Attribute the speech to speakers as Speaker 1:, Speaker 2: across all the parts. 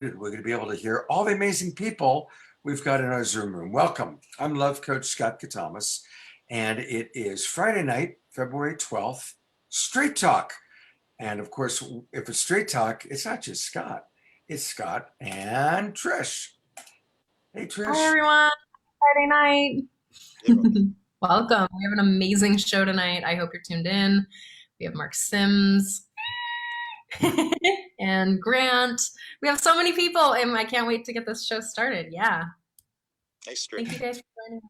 Speaker 1: We're going to be able to hear all the amazing people we've got in our Zoom room. Welcome. I'm Love Coach Scott Katamas, and it is Friday night, February 12th, Straight Talk. And of course, if it's Straight Talk, it's not just Scott, it's Scott and Trish. Hey, Trish.
Speaker 2: Hi, everyone. Friday night. Welcome. We have an amazing show tonight. I hope you're tuned in. We have Mark Sims and Grant. We have so many people, and I can't wait to get this show started. Yeah.
Speaker 3: Nice, Trish.
Speaker 2: Thank you guys for joining.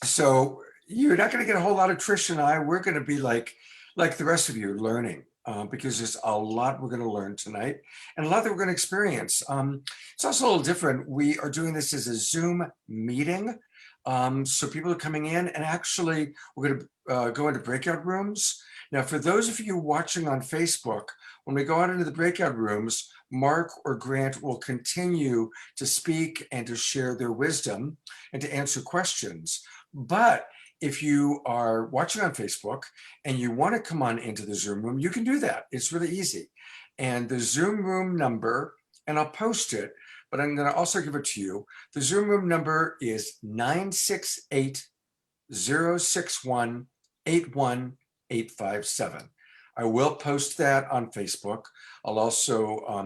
Speaker 1: So you're not going to get a whole lot of Trish and I. We're going to be like the rest of you, learning, because there's a lot we're going to learn tonight and a lot that we're going to experience. It's also a little different. We are doing this as a Zoom meeting. So people are coming in, and actually we're going to go into breakout rooms. Now, for those of you watching on Facebook, when we go out into the breakout rooms, Mark or Grant will continue to speak and to share their wisdom and to answer questions. But if you are watching on Facebook and you want to come on into the Zoom room, you can do that. It's really easy. And the Zoom room number, and I'll post it, but I'm going to also give it to you. The Zoom room number is 968-061-81857. I will post that on Facebook. I'll also,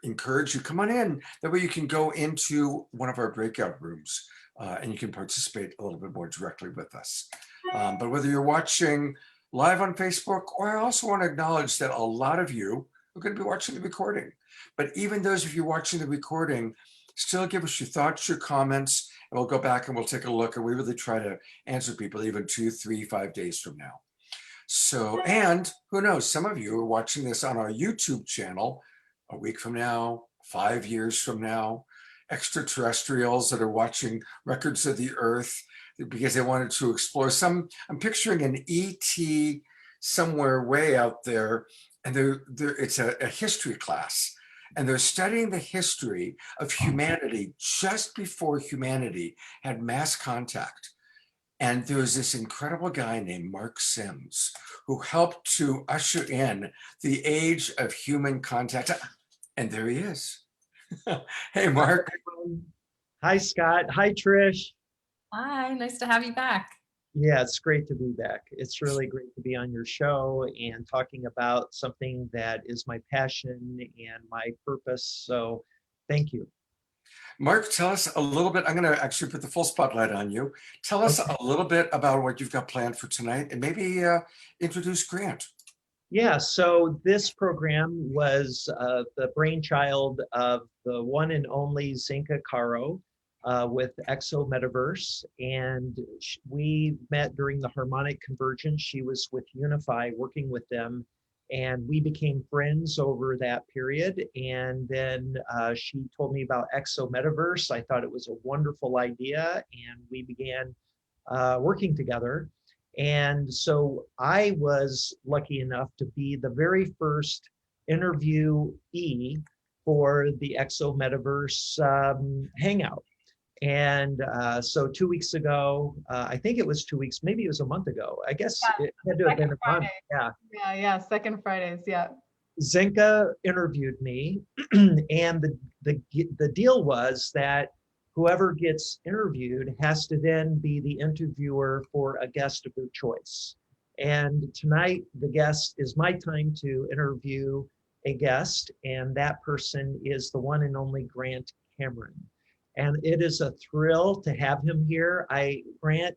Speaker 1: encourage you, come on in. That way you can go into one of our breakout rooms and you can participate a little bit more directly with us. But whether you're watching live on Facebook, or I also want to acknowledge that a lot of you are going to be watching the recording. But even those of you watching the recording, still give us your thoughts, your comments, and we'll go back and we'll take a look, and we really try to answer people even 2, 3, 5 days from now. So, and who knows, some of you are watching this on our YouTube channel a week from now, 5 years from now, extraterrestrials that are watching Records of the Earth because they wanted to explore some. I'm picturing an ET somewhere way out there, and it's a history class, and they're studying the history of humanity just before humanity had mass contact. And there was this incredible guy named Mark Sims who helped to usher in the age of human contact. And there he is. Hey, Mark.
Speaker 4: Hi, Scott. Hi, Trish.
Speaker 2: Hi, nice to have you back.
Speaker 4: Yeah, it's great to be back. It's really great to be on your show and talking about something that is my passion and my purpose. So thank you.
Speaker 1: Mark, tell us a little bit. I'm going to actually put the full spotlight on you. Tell us a little bit about what you've got planned for tonight, and maybe introduce Grant.
Speaker 4: Yeah, so this program was the brainchild of the one and only Zinka Caro with EXO Metaverse. And we met during the harmonic convergence. She was with Unify, working with them. And we became friends over that period. And then she told me about EXO Metaverse. I thought it was a wonderful idea. And we began working together. And so I was lucky enough to be the very first interviewee for the EXO Metaverse Hangout. And so 2 weeks ago, I think it was 2 weeks, maybe it was a month ago. I guess it had to have been a month.
Speaker 5: Yeah, second Fridays, yeah.
Speaker 4: Zinka interviewed me, and the deal was that whoever gets interviewed has to then be the interviewer for a guest of their choice. And tonight, the guest is my time to interview a guest, and that person is the one and only Grant Cameron. And it is a thrill to have him here. Grant,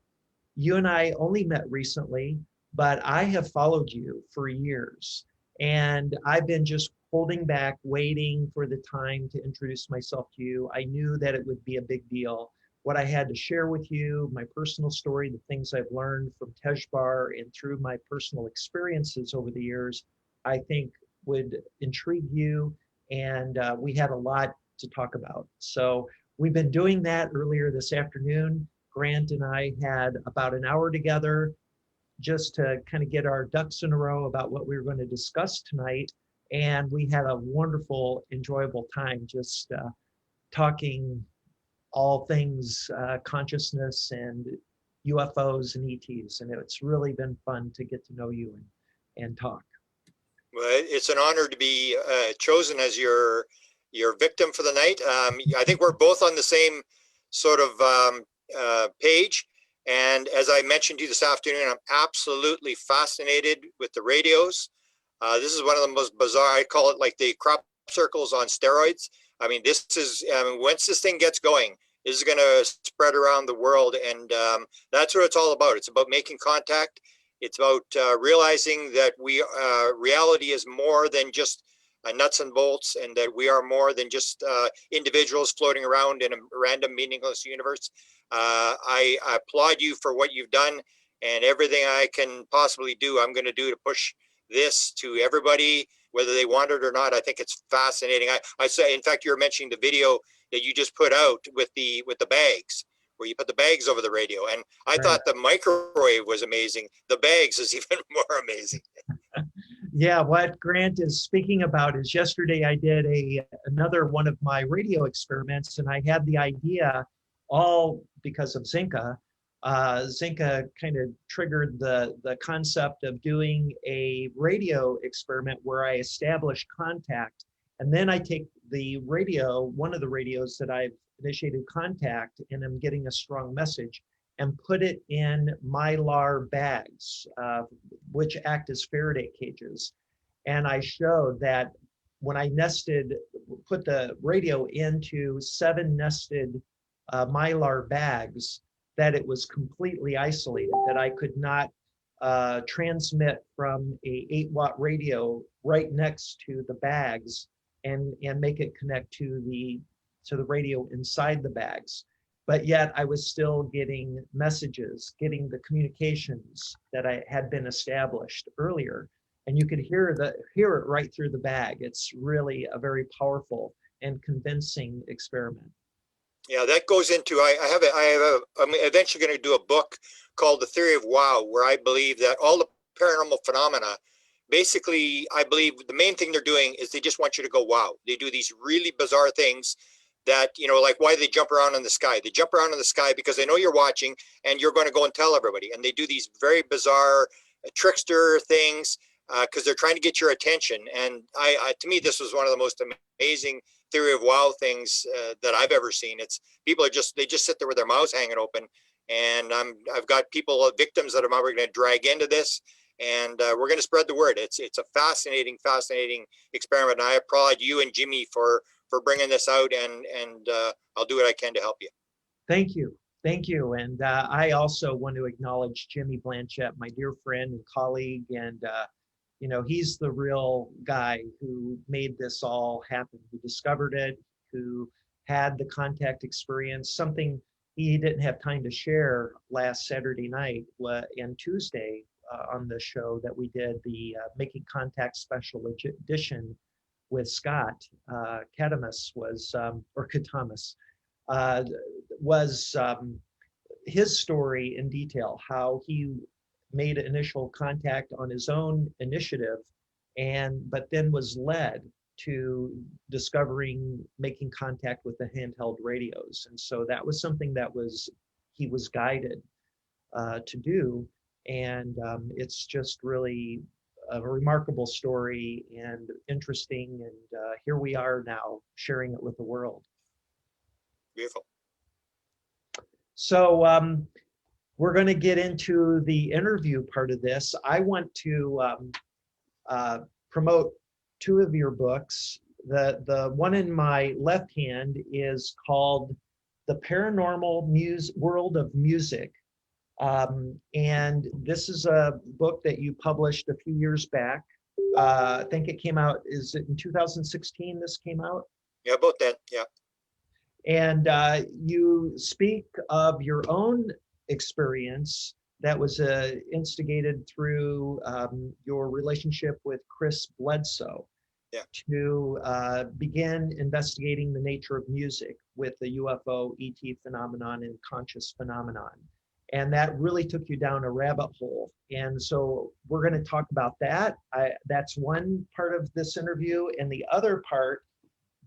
Speaker 4: you and I only met recently, but I have followed you for years. And I've been just holding back, waiting for the time to introduce myself to you. I knew that it would be a big deal. What I had to share with you, my personal story, the things I've learned from Tejbar and through my personal experiences over the years, I think would intrigue you. And we had a lot to talk about. So we've been doing that earlier this afternoon. Grant and I had about an hour together just to kind of get our ducks in a row about what we were going to discuss tonight. And we had a wonderful, enjoyable time just talking all things consciousness and UFOs and ETs. And it's really been fun to get to know you and talk.
Speaker 3: Well, it's an honor to be chosen as your victim for the night. I think we're both on the same sort of page. And as I mentioned to you this afternoon, I'm absolutely fascinated with the radios. This is one of the most bizarre, I call it like the crop circles on steroids. I mean, this is, once this thing gets going, this is going to spread around the world. And that's what it's all about. It's about making contact. It's about realizing that reality is more than just nuts and bolts, and that we are more than just individuals floating around in a random, meaningless universe. I applaud you for what you've done, and everything I can possibly do, I'm going to do to push this to everybody, whether they want it or not. I think it's fascinating. I say, in fact, you were mentioning the video that you just put out with the bags, where you put the bags over the radio. And I thought the microwave was amazing. The bags is even more amazing.
Speaker 4: Yeah, what Grant is speaking about is yesterday I did another one of my radio experiments, and I had the idea all because of Zinka. Zinka kind of triggered the concept of doing a radio experiment where I establish contact, and then I take the radio, one of the radios that I've initiated contact and I'm getting a strong message, and put it in mylar bags, which act as Faraday cages. And I showed that when I put the radio into 7 nested mylar bags, that it was completely isolated, that I could not transmit from a 8-watt radio right next to the bags and make it connect to the radio inside the bags. But yet I was still getting messages, getting the communications that I had been established earlier. And you could hear it right through the bag. It's really a very powerful and convincing experiment.
Speaker 3: Yeah, that goes into, I'm eventually going to do a book called The Theory of Wow, where I believe that all the paranormal phenomena, basically, I believe the main thing they're doing is they just want you to go, wow. They do these really bizarre things that, like why they jump around in the sky. They jump around in the sky because they know you're watching and you're going to go and tell everybody. And they do these very bizarre trickster things because they're trying to get your attention. And to me, this was one of the most amazing theory of wow things that I've ever seen. It's people they just sit there with their mouths hanging open. And I've got victims that I'm already going to drag into this. And we're going to spread the word. It's a fascinating experiment. And I applaud you and Jimmy for bringing this out, and I'll do what I can to help you.
Speaker 4: Thank you. And I also want to acknowledge Jimmy Blanchett, my dear friend and colleague. And, he's the real guy who made this all happen, who discovered it, who had the contact experience, something he didn't have time to share last Saturday night and Tuesday on the show that we did, the Making Contact Special Edition with Scott. Katamus was his story in detail, how he made initial contact on his own initiative, but then was led to discovering making contact with the handheld radios. And so that was something that he was guided to do. And it's just really a remarkable story and interesting. And here we are now sharing it with the world.
Speaker 3: Beautiful.
Speaker 4: So we're going to get into the interview part of this. I want to promote 2 of your books. The one in my left hand is called The Paranormal World of Music. And this is a book that you published a few years back. I think it came out, is it in 2016 this came out?
Speaker 3: Yeah, about that, yeah.
Speaker 4: And you speak of your own experience that was instigated through your relationship with Chris Bledsoe, to begin investigating the nature of music with the UFO, ET phenomenon, and conscious phenomenon. And that really took you down a rabbit hole. And so we're going to talk about that. That's one part of this interview. And the other part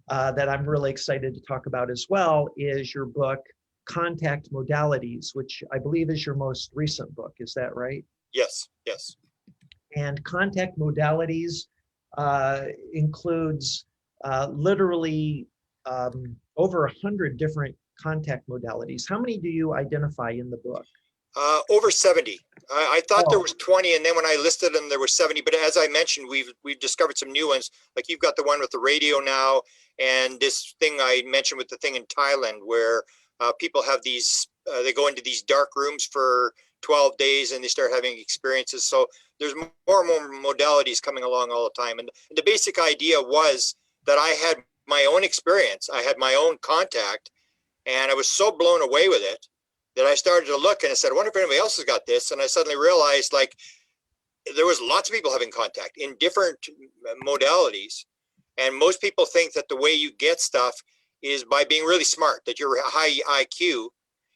Speaker 4: that I'm really excited to talk about as well is your book, Contact Modalities, which I believe is your most recent book. Is that right?
Speaker 3: Yes.
Speaker 4: And Contact Modalities includes literally over 100 different contact modalities. How many do you identify in the book?
Speaker 3: Over 70. I thought there
Speaker 4: Oh.
Speaker 3: was 20, and then when I listed them, there were 70. But as I mentioned, we've discovered some new ones. Like you've got the one with the radio now, and this thing I mentioned with the thing in Thailand, where people have these, they go into these dark rooms for 12 days and they start having experiences. So there's more and more modalities coming along all the time. And the basic idea was that I had my own experience. I had my own contact, and I was so blown away with it that I started to look and I said, I wonder if anybody else has got this. And I suddenly realized, like, there was lots of people having contact in different modalities. And most people think that the way you get stuff is by being really smart, that you're high IQ.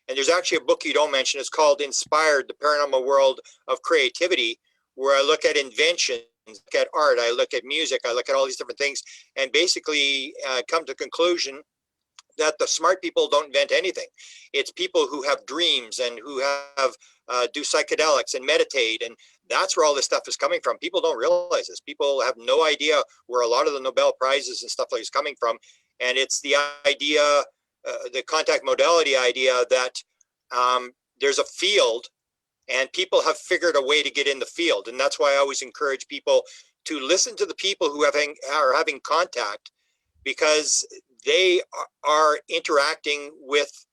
Speaker 3: And there's actually a book you don't mention. It's called Inspired, The Paranormal World of Creativity, where I look at inventions, look at art, I look at music, I look at all these different things, and basically come to the conclusion that the smart people don't invent anything. It's people who have dreams and who have do psychedelics and meditate, and that's where all this stuff is coming from. People don't realize this. People have no idea where a lot of the Nobel Prizes and stuff like is coming from, and it's the idea, the contact modality idea, that there's a field, and people have figured a way to get in the field, and that's why I always encourage people to listen to the people who are having contact, because they are interacting with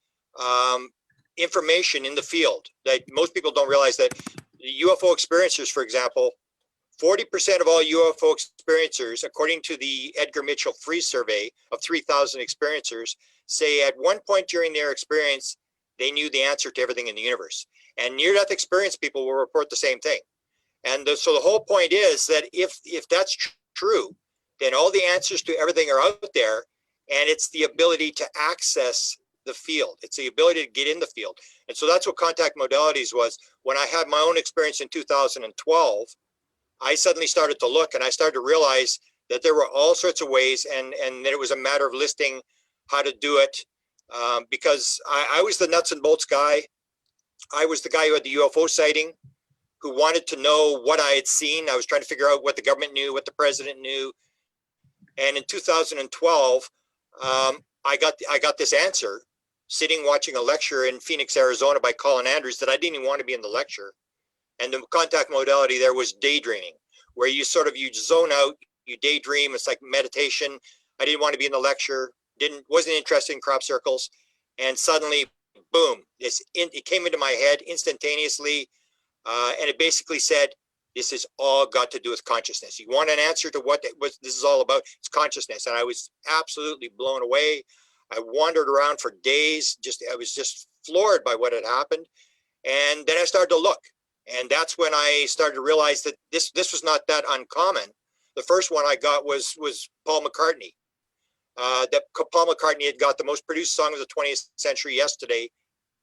Speaker 3: information in the field that most people don't realize. That UFO experiencers, for example, 40% of all UFO experiencers, according to the Edgar Mitchell Free Survey of 3,000 experiencers, say at one point during their experience, they knew the answer to everything in the universe. And near-death experience people will report the same thing. And so the whole point is that if that's true, then all the answers to everything are out there. And it's the ability to access the field. It's the ability to get in the field. And so that's what contact modalities was. When I had my own experience in 2012, I suddenly started to look, and I started to realize that there were all sorts of ways, and that it was a matter of listing how to do it. Because I was the nuts and bolts guy. I was the guy who had the UFO sighting, who wanted to know what I had seen. I was trying to figure out what the government knew, what the president knew. And in 2012, I got this answer sitting watching a lecture in Phoenix, Arizona by Colin Andrews, that I didn't even want to be in the lecture. And the contact modality there was daydreaming, where you zone out, you daydream. It's like meditation. I didn't want to be in the lecture, wasn't interested in crop circles. And suddenly, boom, it came into my head instantaneously. And it basically said, this has all got to do with consciousness. You want an answer to what this is all about? It's consciousness. And I was absolutely blown away. I wandered around for days. I was just floored by what had happened. And then I started to look. And that's when I started to realize that this was not that uncommon. The first one I got was Paul McCartney. That Paul McCartney had got the most produced song of the 20th century yesterday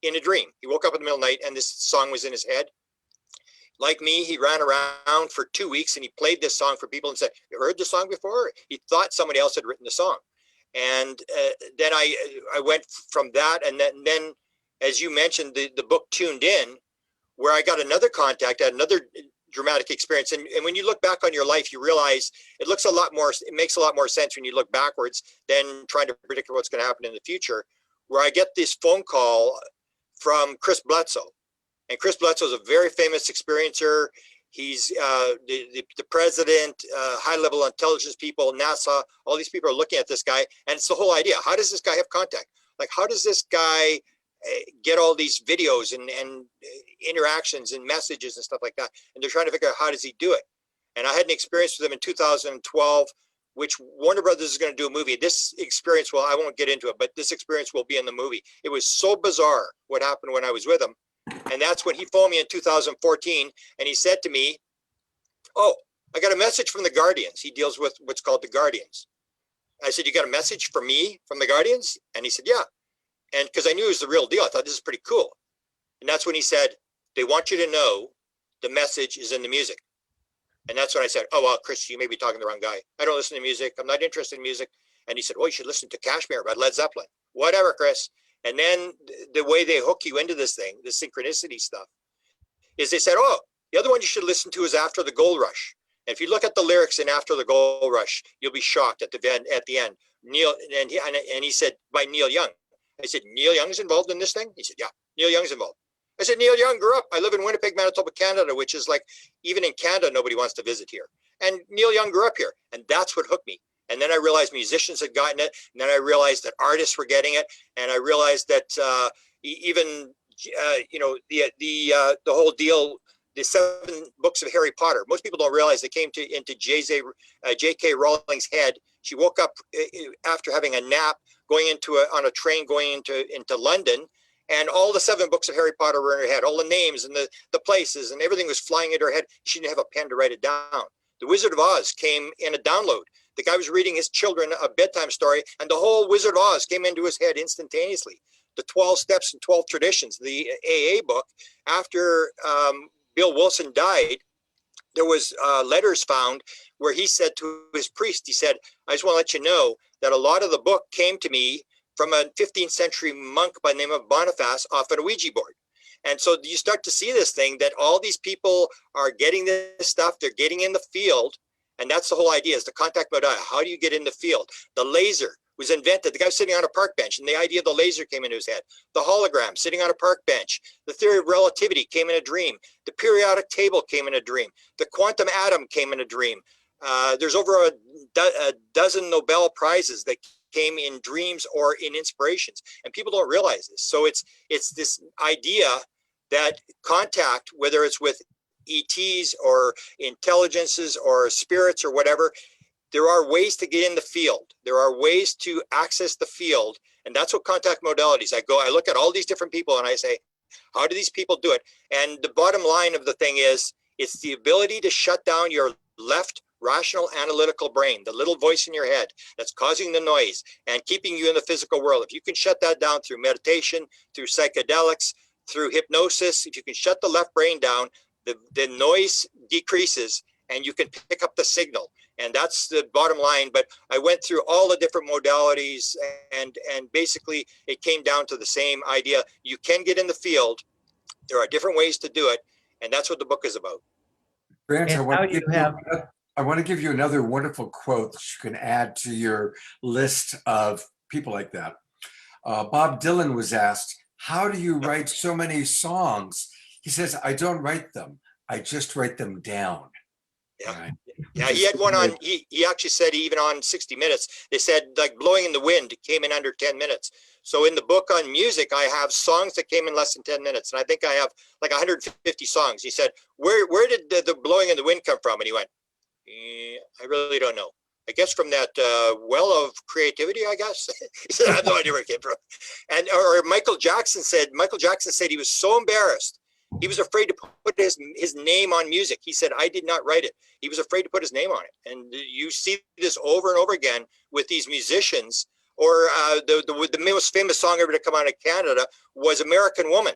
Speaker 3: in a dream. He woke up in the middle of the night and this song was in his head. Like me, he ran around for 2 weeks and he played this song for people and said, "You heard the song before?" He thought somebody else had written the song. And then I went from that. And then, as you mentioned, the book Tuned In, where I got another contact, I had another dramatic experience. And when you look back on your life, you realize it makes a lot more sense when you look backwards than trying to predict what's going to happen in the future, where I get this phone call from Chris Bledsoe. And Chris Bledsoe is a very famous experiencer. He's the president, high-level intelligence people, NASA, all these people are looking at this guy. And it's the whole idea. How does this guy have contact? Like, how does this guy get all these videos and interactions and messages and stuff like that? And they're trying to figure out, how does he do it? And I had an experience with him in 2012, which Warner Brothers is going to do a movie. This experience, well, I won't get into it, but this experience will be in the movie. It was so bizarre what happened when I was with him. And that's when he phoned me in 2014, and he said to me, "Oh, I got a message from the Guardians." He deals with what's called the Guardians. I said, "You got a message from me from the Guardians?" And he said, "Yeah." And because I knew it was the real deal, I thought, this is pretty cool. And that's when he said, "They want you to know the message is in the music." And that's when I said, "Oh, well, Chris, you may be talking to the wrong guy. I don't listen to music. I'm not interested in music." And he said, "Oh, you should listen to Kashmir by Led Zeppelin." Whatever, Chris. And then the way they hook you into this thing, the synchronicity stuff, is they said, "Oh, the other one you should listen to is After the Gold Rush." And if you look at the lyrics in After the Gold Rush, you'll be shocked at the end. Neil, and he said, by Neil Young. I said, Neil Young's involved in this thing? He said, yeah, Neil Young's involved. I said, Neil Young grew up. I live in Winnipeg, Manitoba, Canada, which is like, even in Canada, nobody wants to visit here. And Neil Young grew up here. And that's what hooked me. And then I realized musicians had gotten it. And then I realized that artists were getting it. And I realized that even, you know, the whole deal, the 7 books of Harry Potter, most people don't realize they came into J.K. Rowling's head. She woke up after having a nap, going on a train going into London. And all the 7 books of Harry Potter were in her head, all the names and the places and everything was flying into her head. She didn't have a pen to write it down. The Wizard of Oz came in a download. The guy was reading his children a bedtime story and the whole Wizard of Oz came into his head instantaneously. The 12 Steps and 12 Traditions, the AA book, after Bill Wilson died, there was letters found where he said to his priest, he said, I just want to let you know that a lot of the book came to me from a 15th century monk by the name of Boniface off an Ouija board. And so you start to see this thing that all these people are getting this stuff, they're getting in the field. And that's the whole idea, is the contact modality. How do you get in the field? The laser was invented. The guy was sitting on a park bench and the idea of the laser came into his head. The hologram sitting on a park bench. The theory of relativity came in a dream. The periodic table came in a dream. The quantum atom came in a dream. There's over a dozen Nobel Prizes that came in dreams or in inspirations, and people don't realize this. So it's this idea that contact, whether it's with ETs or intelligences or spirits or whatever, there are ways to get in the field. There are ways to access the field, and that's what contact modalities. I look at all these different people and I say, how do these people do it? And the bottom line of the thing is, it's the ability to shut down your left rational analytical brain, the little voice in your head that's causing the noise and keeping you in the physical world. If you can shut that down through meditation, through psychedelics, through hypnosis, if you can shut the left brain down, the noise decreases and you can pick up the signal. And that's the bottom line. But I went through all the different modalities and basically it came down to the same idea. You can get in the field. There are different ways to do it. And that's what the book is about.
Speaker 1: Grant,
Speaker 4: And
Speaker 1: I want to give you another wonderful quote that you can add to your list of people like that. Bob Dylan was asked, how do you write so many songs? He says, I don't write them. I just write them down.
Speaker 3: Yeah.
Speaker 1: Right?
Speaker 3: Yeah, he had one on, he actually said even on 60 Minutes, they said like Blowing in the Wind came in under 10 minutes. So in the book on music, I have songs that came in less than 10 minutes. And I think I have like 150 songs. He said, where did the Blowing in the Wind come from? And he went, I really don't know. I guess from that well of creativity, I guess. He said, I have no idea where it came from. And or Michael Jackson said he was so embarrassed. He was afraid to put his name on music. He said, I did not write it. He was afraid to put his name on it. And you see this over and over again with these musicians. Or the most famous song ever to come out of Canada was American Woman.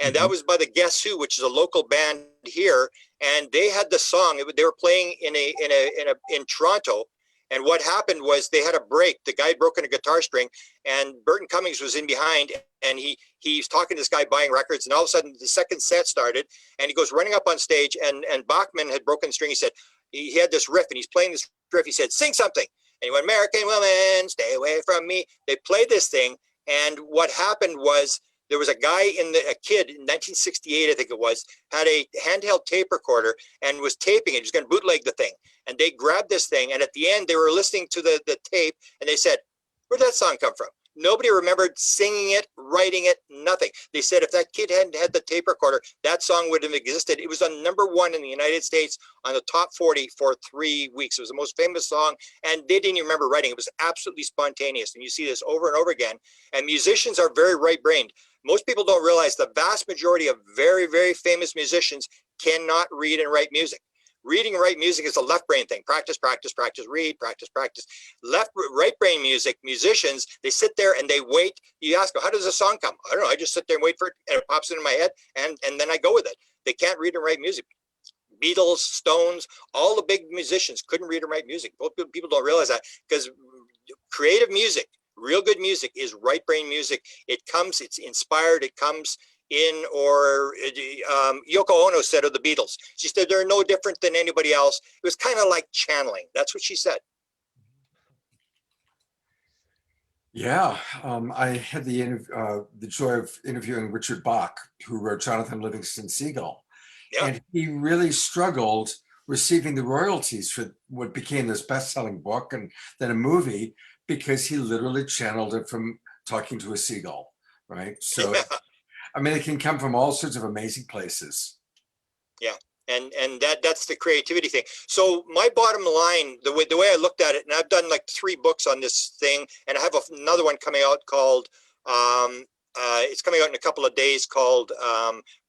Speaker 3: And that was by the Guess Who, which is a local band here. And they had the song, they were playing in Toronto. And what happened was they had a break. The guy had broken a guitar string and Burton Cummings was in behind and he's talking to this guy buying records. And all of a sudden the second set started and he goes running up on stage and Bachman had broken the string. He said, he had this riff and he's playing this riff. He said, sing something. And he went, American Woman, stay away from me. They played this thing. And what happened was there was a guy a kid in 1968, I think it was, had a handheld tape recorder and was taping it. He was going to bootleg the thing. And they grabbed this thing. And at the end, they were listening to the tape and they said, where'd that song come from? Nobody remembered singing it, writing it, nothing. They said if that kid hadn't had the tape recorder, that song would have existed. It was on #1 in the United States on the top 40 for 3 weeks. It was the most famous song, and they didn't even remember writing. It was absolutely spontaneous, and you see this over and over again. And musicians are very right-brained. Most people don't realize the vast majority of very, very famous musicians cannot read and write music. Reading and write music is a left brain thing. Practice, practice, practice, read, practice, practice. Right brain musicians, they sit there and they wait. You ask them, how does a song come? I don't know. I just sit there and wait for it and it pops into my head and then I go with it. They can't read and write music. Beatles, Stones, all the big musicians couldn't read and write music. People don't realize that because creative music, real good music is right brain music. It comes, it's inspired, it comes or Yoko Ono said of the Beatles. She said they're no different than anybody else. It was kind of like channeling. That's what she said.
Speaker 1: Yeah, I had the joy of interviewing Richard Bach, who wrote Jonathan Livingston Seagull,
Speaker 3: Yeah.
Speaker 1: and he really struggled receiving the royalties for what became this best-selling book and then a movie, because he literally channeled it from talking to a seagull, right? So,
Speaker 3: Yeah.
Speaker 1: I mean, it can come from all sorts of amazing places.
Speaker 3: Yeah. And that's the creativity thing. So my bottom line, the way I looked at it, and I've done like 3 books on this thing, and I have another one coming out called, it's coming out in a couple of days, called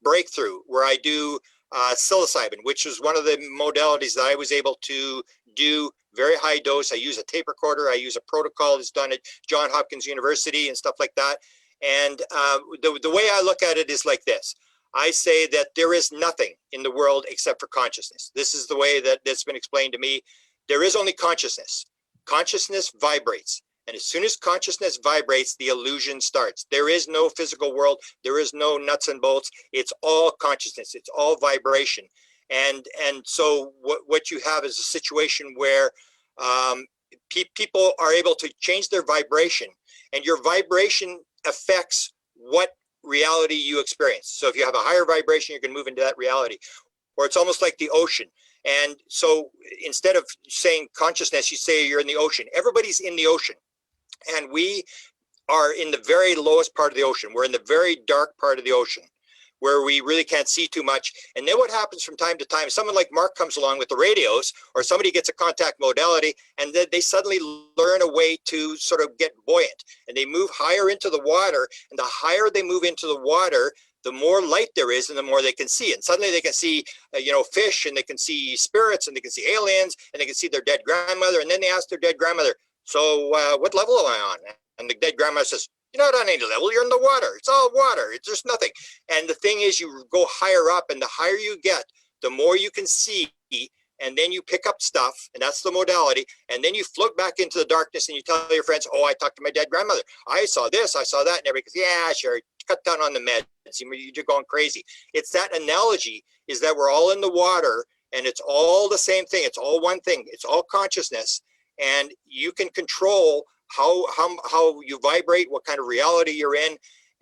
Speaker 3: Breakthrough, where I do psilocybin, which is one of the modalities that I was able to do very high dose. I use a tape recorder. I use a protocol that's done at Johns Hopkins University and stuff like that. And the way I look at it is like this. I say that there is nothing in the world except for consciousness. This is the way that that's been explained to me. There is only consciousness. Consciousness vibrates. And as soon as consciousness vibrates, the illusion starts. There is no physical world. There is no nuts and bolts. It's all consciousness. It's all vibration. And so what you have is a situation where people are able to change their vibration, and your vibration affects what reality you experience. So if you have a higher vibration, you can move into that reality. Or it's almost like the ocean. And so instead of saying consciousness, you say you're in the ocean. Everybody's in the ocean. And we are in the very lowest part of the ocean. We're in the very dark part of the ocean, where we really can't see too much. And then what happens from time to time, someone like Mark comes along with the radios, or somebody gets a contact modality, and then they suddenly learn a way to sort of get buoyant, and they move higher into the water. And the higher they move into the water, the more light there is and the more they can see. And suddenly they can see, fish, and they can see spirits, and they can see aliens, and they can see their dead grandmother. And then they ask their dead grandmother, so what level am I on? And the dead grandmother says, you're not on any level, you're in the water. It's all water, it's just nothing. And the thing is, you go higher up, and the higher you get, the more you can see, and then you pick up stuff, and that's the modality. And then you float back into the darkness, and you tell your friends, oh, I talked to my dead grandmother. I saw this, I saw that. And everybody goes, yeah, sure, cut down on the meds. You're going crazy. It's that analogy, is that we're all in the water, and it's all the same thing. It's all one thing. It's all consciousness. And you can control how you vibrate, what kind of reality you're in.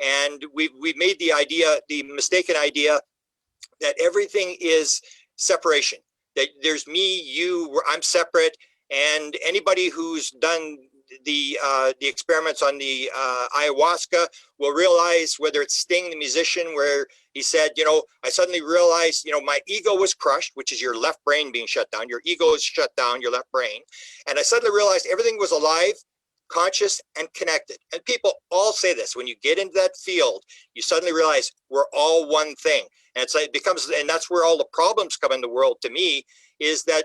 Speaker 3: And we've made the mistaken idea that everything is separation, that there's me, you, I'm separate. And anybody who's done the experiments on the ayahuasca will realize, whether it's Sting, the musician, where he said, I suddenly realized, my ego was crushed, which is your left brain being shut down. Your ego is shut down, your left brain. And I suddenly realized everything was alive, conscious, and connected. And people all say this. When you get into that field, you suddenly realize we're all one thing. And it's like, it becomes, and that's where all the problems come in the world, to me, is that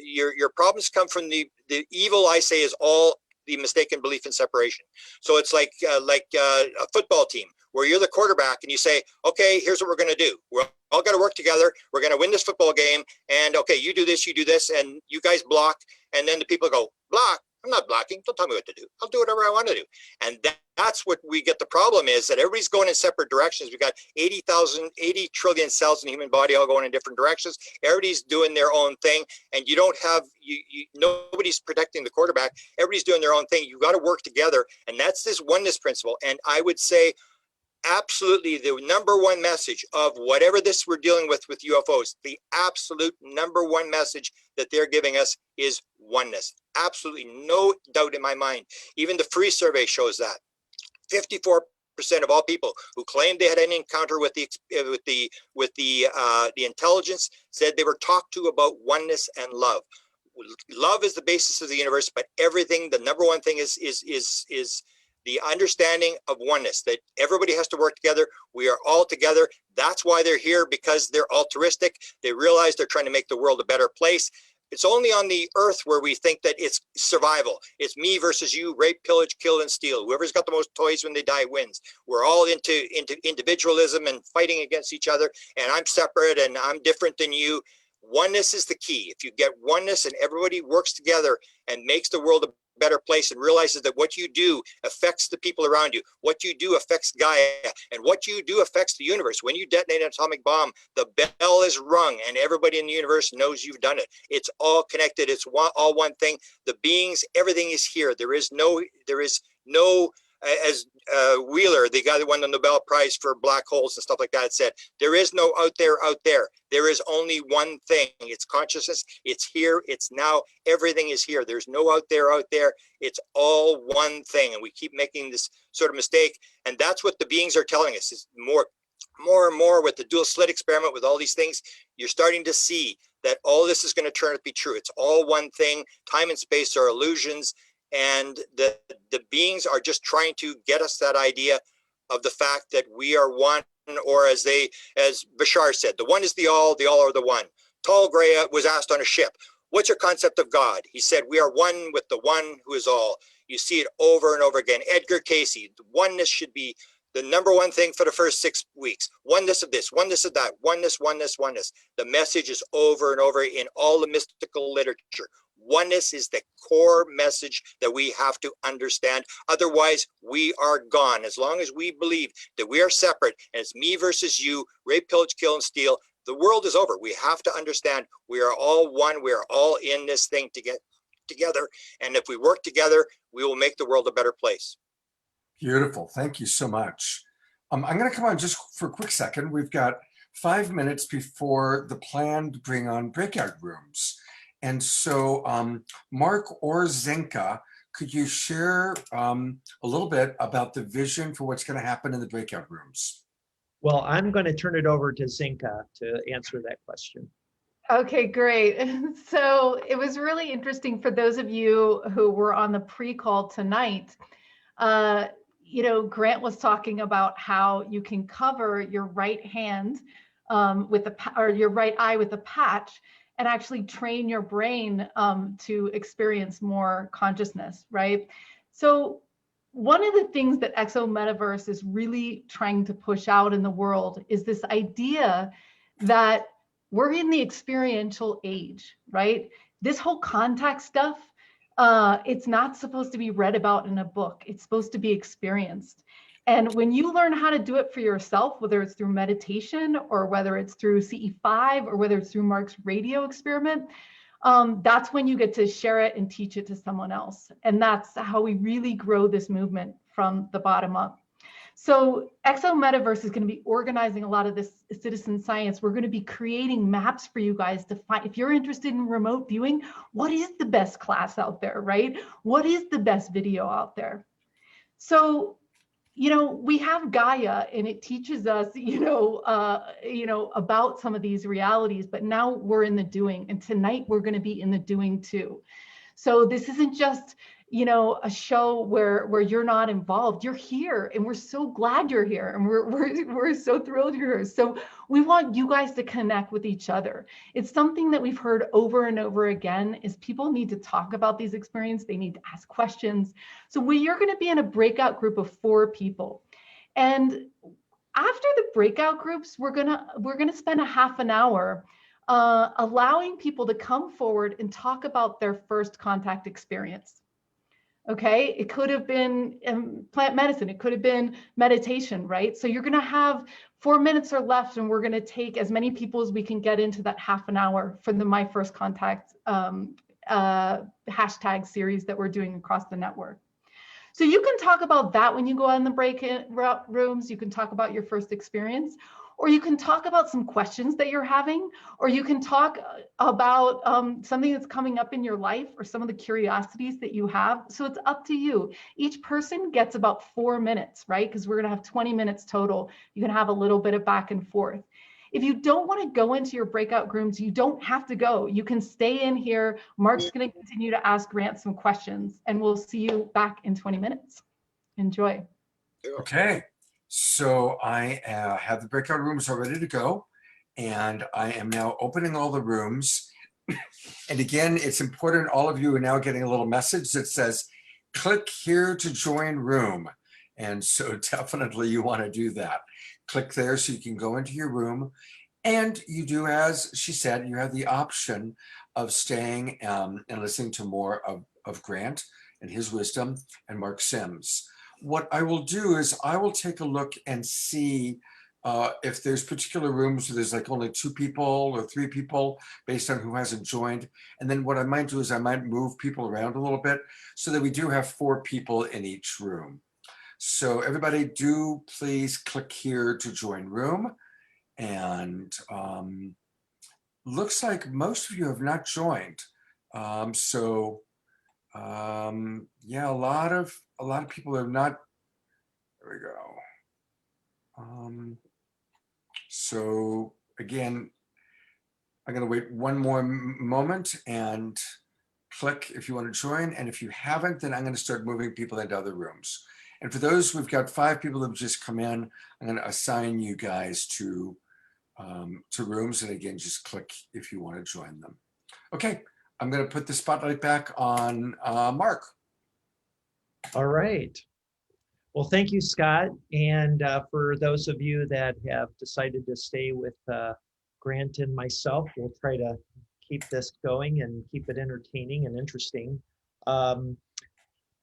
Speaker 3: your problems come from the evil, I say, is all the mistaken belief in separation. So it's like a football team, where you're the quarterback, and you say, okay, here's what we're going to do. We're all going to work together. We're going to win this football game. And okay, you do this, and you guys block. And then the people go, block. I'm not blocking. Don't tell me what to do. I'll do whatever I want to do. And that's what we get. The problem is that everybody's going in separate directions. We've got 80 trillion cells in the human body, all going in different directions. Everybody's doing their own thing. And you don't have, nobody's protecting the quarterback. Everybody's doing their own thing. You've got to work together. And that's this oneness principle. And I would say, absolutely, the number one message of whatever this we're dealing with UFOs, the absolute number one message that they're giving us is oneness. Absolutely no doubt in my mind. Even the free survey shows that 54% of all people who claimed they had an encounter with the intelligence said they were talked to about oneness and love. Love is the basis of the universe, but everything, the number one thing is the understanding of oneness, that everybody has to work together. We are all together. That's why they're here, because they're altruistic. They realize they're trying to make the world a better place. It's only on the earth where we think that it's survival. It's me versus you, rape, pillage, kill, and steal. Whoever's got the most toys when they die wins. We're all into individualism and fighting against each other. And I'm separate and I'm different than you. Oneness is the key. If you get oneness and everybody works together and makes the world a better place and realizes that what you do affects the people around you. What you do affects Gaia, and what you do affects the universe. When you detonate an atomic bomb, the bell is rung and everybody in the universe knows you've done it. It's all connected. It's all one thing. The beings, everything is here. There is no, as Wheeler, the guy that won the Nobel Prize for black holes and stuff like that, said, there is no out there, out there. There is only one thing. It's consciousness. It's here. It's now. Everything is here. There's no out there, out there. It's all one thing. And we keep making this sort of mistake. And that's what the beings are telling us, is more and more with the dual slit experiment, with all these things, you're starting to see that all this is going to turn out to be true. It's all one thing. Time and space are illusions. And the beings are just trying to get us that idea of the fact that we are one, or as Bashar said, the one is the all are the one. Tall Gray was asked on a ship, what's your concept of God? He said, we are one with the one who is all. You see it over and over again. Edgar Cayce, oneness should be the number one thing for the first 6 weeks. Oneness of this, oneness of that, oneness, oneness, oneness. The message is over and over in all the mystical literature. Oneness is the core message that we have to understand. Otherwise, we are gone. As long as we believe that we are separate and it's me versus you, rape, pillage, kill, and steal, the world is over. We have to understand we are all one. We are all in this thing to get together. And if we work together, we will make the world a better place.
Speaker 1: Beautiful. Thank you so much. I'm going to come on just for a quick second. We've got 5 minutes before the plan to bring on breakout rooms. And so, Mark or Zenka, could you share a little bit about the vision for what's going to happen in the breakout rooms?
Speaker 4: Well, I'm going to turn it over to Zinka to answer that question.
Speaker 5: Okay, great. So it was really interesting for those of you who were on the pre-call tonight. Grant was talking about how you can cover your right hand or your right eye with a patch and actually train your brain to experience more consciousness, right? So one of the things that EXO Metaverse is really trying to push out in the world is this idea that we're in the experiential age, right? This whole contact stuff, it's not supposed to be read about in a book. It's supposed to be experienced. And when you learn how to do it for yourself, whether it's through meditation or whether it's through CE5 or whether it's through Mark's radio experiment, that's when you get to share it and teach it to someone else. And that's how we really grow this movement from the bottom up. So EXO Metaverse is going to be organizing a lot of this citizen science. We're going to be creating maps for you guys to find, if you're interested in remote viewing, what is the best class out there, right? What is the best video out there? So, we have Gaia and it teaches us, about some of these realities, but now we're in the doing, and tonight we're going to be in the doing too. So this isn't just, a show where you're not involved. You're here, and we're so glad you're here, and we're so thrilled you're here. So we want you guys to connect with each other. It's something that we've heard over and over again is people need to talk about these experiences. They need to ask questions. So you're going to be in a breakout group of 4 people, and after the breakout groups, we're gonna spend a half an hour allowing people to come forward and talk about their first contact experience. Okay, it could have been plant medicine, it could have been meditation, right? So you're gonna have 4 minutes or left, and we're gonna take as many people as we can get into that half an hour for the My First Contact hashtag series that we're doing across the network. So you can talk about that when you go on the breakout rooms. You can talk about your first experience, or you can talk about some questions that you're having, or you can talk about something that's coming up in your life or some of the curiosities that you have. So it's up to you. Each person gets about 4 minutes, right? Because we're gonna have 20 minutes total. You can have a little bit of back and forth. If you don't want to go into your breakout rooms, you don't have to go. You can stay in here. Mark's going to continue to ask Grant some questions, and we'll see you back in 20 minutes. Enjoy.
Speaker 1: Okay, so I have the breakout rooms all ready to go, and I am now opening all the rooms. And again, it's important, all of you are now getting a little message that says, click here to join room. And so definitely you want to do that. Click there so you can go into your room. And you do, as she said, you have the option of staying and listening to more of Grant and his wisdom, and Mark Sims. What I will do is I will take a look and see if there's particular rooms where there's like only 2 people or 3 people based on who hasn't joined. And then what I might do is I might move people around a little bit so that we do have 4 people in each room. So everybody do please click here to join room. And looks like most of you have not joined. Yeah, a lot of people have not. There we go. So again, I'm going to wait one more moment and click if you want to join. And if you haven't, then I'm going to start moving people into other rooms. And for those, we've got 5 people that have just come in. I'm going to assign you guys to rooms. And again, just click if you want to join them. Okay, I'm going to put the spotlight back on Mark.
Speaker 4: All right. Well, thank you, Scott. And for those of you that have decided to stay with Grant and myself, we'll try to keep this going and keep it entertaining and interesting.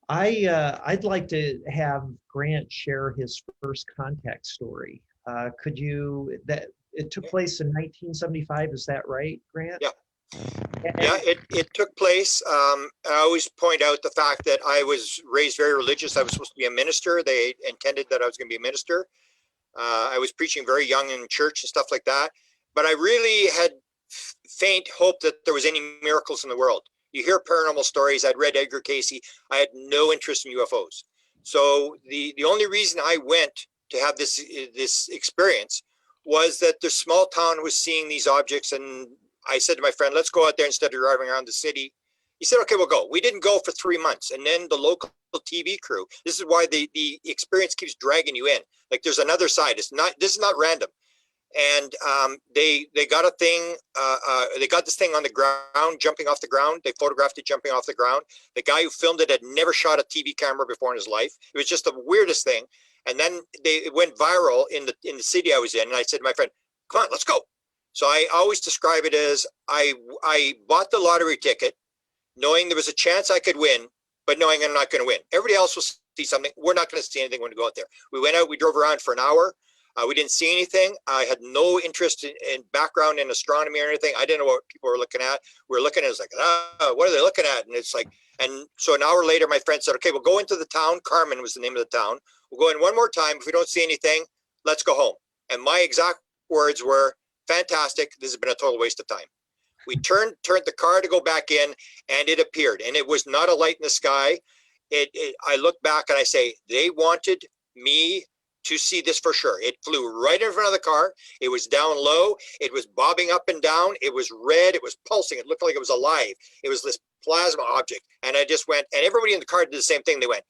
Speaker 4: I'd like to have Grant share his first contact story. Could you, it took place in 1975, is that right, Grant?
Speaker 3: Yeah. Yeah, it took place. I always point out the fact that I was raised very religious. I was supposed to be a minister. They intended that I was going to be a minister. I was preaching very young in church and stuff like that. But I really had faint hope that there was any miracles in the world. You hear paranormal stories. I'd read Edgar Cayce. I had no interest in UFOs. So the only reason I went to have this experience was that the small town was seeing these objects, and I said to my friend, let's go out there instead of driving around the city. He said, okay, we'll go. We didn't go for 3 months. And then the local TV crew, this is why the experience keeps dragging you in. Like there's another side. This is not random. And they got a thing, they got this thing on the ground, jumping off the ground. They photographed it jumping off the ground. The guy who filmed it had never shot a TV camera before in his life. It was just the weirdest thing. And then it went viral in the city I was in. And I said to my friend, come on, let's go. So I always describe it as I bought the lottery ticket, knowing there was a chance I could win, but knowing I'm not going to win. Everybody else will see something. We're not going to see anything when we go out there. We went out, we drove around for an hour. We didn't see anything. I had no interest in background in astronomy or anything. I didn't know what people were looking at. We were looking at it, like, what are they looking at? And it's like, and so an hour later, my friend said, okay, we'll go into the town. Carmen was the name of the town. We'll go in one more time. If we don't see anything, let's go home. And my exact words were, fantastic. This has been a total waste of time. We turned the car to go back in, and it appeared, and it was not a light in the sky. I look back and I say, they wanted me to see this for sure. It flew right in front of the car. It was down low. It was bobbing up and down. It was red. It was pulsing. It looked like it was alive. It was this plasma object. And I just went, and everybody in the car did the same thing. They went,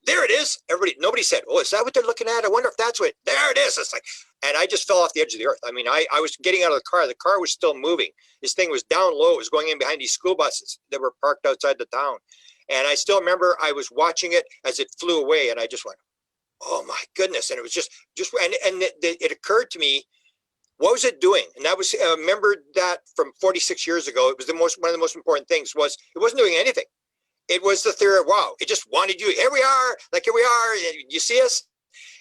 Speaker 3: there it is. Nobody said, oh, is that what they're looking at? I wonder if that's what, there it is. It's like, and I just fell off the edge of the earth. I mean, I was getting out of the car. The car was still moving. This thing was down low. It was going in behind these school buses that were parked outside the town. And I still remember I was watching it as it flew away, and I just went, oh my goodness. And it was just and it occurred to me, what was it doing? And that was, I remember that from 46 years ago. It was one of the most important things was it wasn't doing anything. It was the theory of, wow, it just wanted you. Here we are, like here we are. You see us?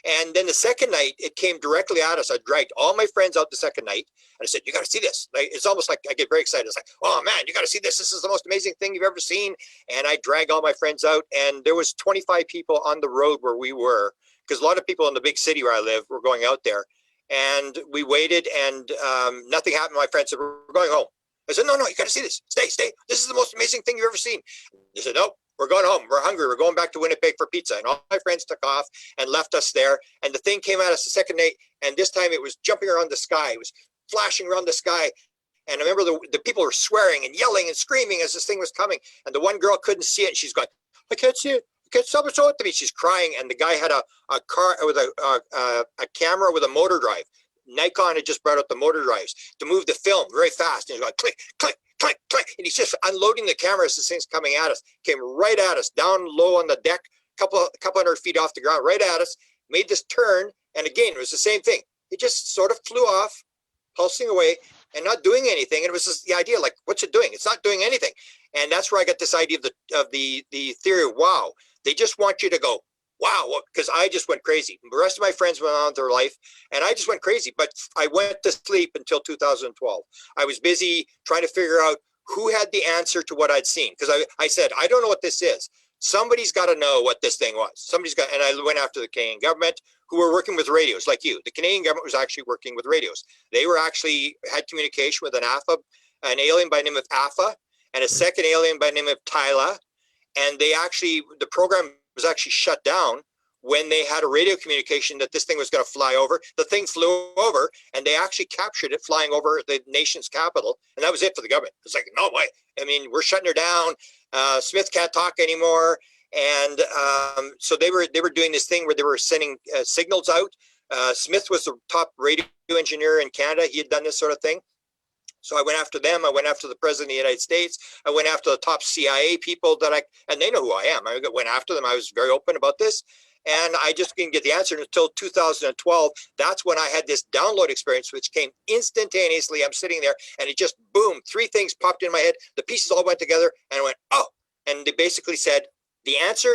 Speaker 3: And then the second night, it came directly at us. I dragged all my friends out the second night. And I said, you got to see this. Like, it's almost like I get very excited. It's like, oh man, you got to see this. This is the most amazing thing you've ever seen. And I dragged all my friends out. And there was 25 people on the road where we were, because a lot of people in the big city where I live were going out there. And we waited, and nothing happened. My friend said, we're going home. I said, no, you got to see this. Stay. This is the most amazing thing you've ever seen. They said, nope, we're going home. We're hungry. We're going back to Winnipeg for pizza. And all my friends took off and left us there. And the thing came at us the second night. And this time it was jumping around the sky. It was flashing around the sky. And I remember the people were swearing and yelling and screaming as this thing was coming. And the one girl couldn't see it. And she's going, I can't see it. Can't someone show it to me? She's crying. And the guy had a car with a camera with a motor drive. Nikon had just brought out the motor drives to move the film very fast. And he's going click, click, click, click. And he's just unloading the camera as this thing's coming at us. Came right at us, down low on the deck, couple hundred feet off the ground, right at us, made this turn. And again, it was the same thing. It just sort of flew off, pulsing away. and not doing anything. And it was just the idea, like, what's it doing? It's not doing anything. And that's where I got this idea of the theory of wow. They just want you to go, wow, because I just went crazy. The rest of my friends went on with their life, and I just went crazy. But I went to sleep until 2012. I was busy trying to figure out who had the answer to what I'd seen. Because I said, I don't know what this is. Somebody's got to know what this thing was. Somebody's got, and I went after the Canadian government, who were working with radios like you. The Canadian government was actually working with radios. They were actually had communication with an alien by the name of AFA, and a second alien by the name of Tyla. And the program was actually shut down when they had a radio communication that this thing was going to fly over. The thing flew over, and they actually captured it flying over the nation's capital. And that was it for the government. It's like, no way. I mean, we're shutting her down. Smith can't talk anymore. And so they were doing this thing where they were sending signals out. Smith was the top radio engineer in Canada. He had done this sort of thing. So I went after them. I went after the president of the United States. I went after the top CIA people and they know who I am. I went after them. I was very open about this. And I just didn't get the answer until 2012. That's when I had this download experience, which came instantaneously. I'm sitting there and it just, boom, 3 things popped in my head. The pieces all went together and I went, oh. And they basically said, the answer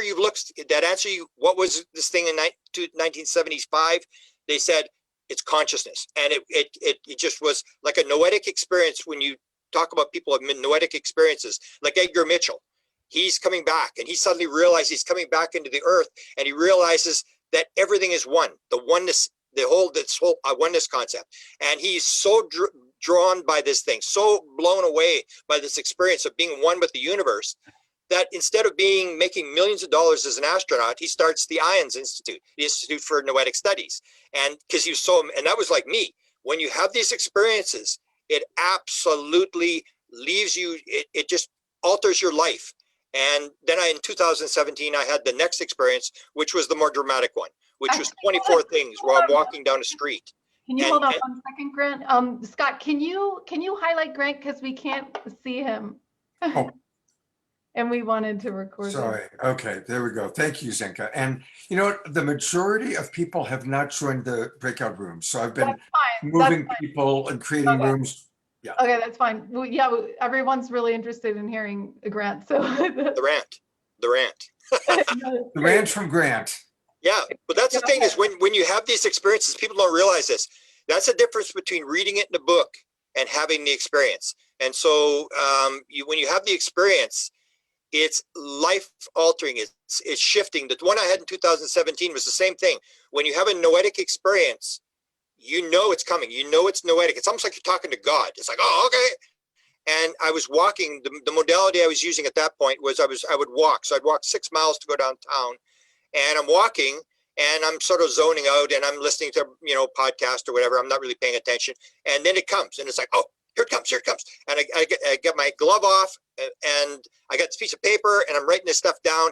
Speaker 3: what was this thing in 1975? They said, it's consciousness. And it just was like a noetic experience. When you talk about people who have noetic experiences, like Edgar Mitchell, he's coming back and he suddenly realized he's coming back into the earth, and he realizes that everything is one, the oneness, this whole oneness concept. And he's so drawn by this thing, so blown away by this experience of being one with the universe, that instead of making millions of dollars as an astronaut, he starts the IONS Institute, the Institute for Noetic Studies. And because and that was like me. When you have these experiences, it absolutely leaves you, it just alters your life. And then in 2017, I had the next experience, which was the more dramatic one, which was 24 things while I'm walking down a street.
Speaker 5: Can you hold on 1 second, Grant? Scott, can you highlight Grant, because we can't see him?
Speaker 1: Oh.
Speaker 5: And we wanted to record.
Speaker 1: Sorry. Okay, there we go. Thank you, Zenka. And you know what? The majority of people have not joined the breakout rooms. So I've been moving people and creating rooms. Yeah.
Speaker 5: Okay, that's fine. Well, yeah, everyone's really interested in hearing Grant. So
Speaker 3: the rant.
Speaker 1: The rant from Grant.
Speaker 3: Yeah, but that's the thing is when you have these experiences, people don't realize this. That's the difference between reading it in a book and having the experience. And so when you have the experience, it's life altering. It's shifting. The one I had in 2017 was the same thing. When you have a noetic experience, you know it's coming. You know it's noetic. It's almost like you're talking to God. It's like, oh, okay. And I was walking. The modality I was using at that point was I would walk. So I'd walk 6 miles to go downtown, and I'm walking and I'm sort of zoning out and I'm listening to podcast or whatever. I'm not really paying attention. And then it comes and it's like, oh, here it comes. And I get my glove off and I got this piece of paper and I'm writing this stuff down.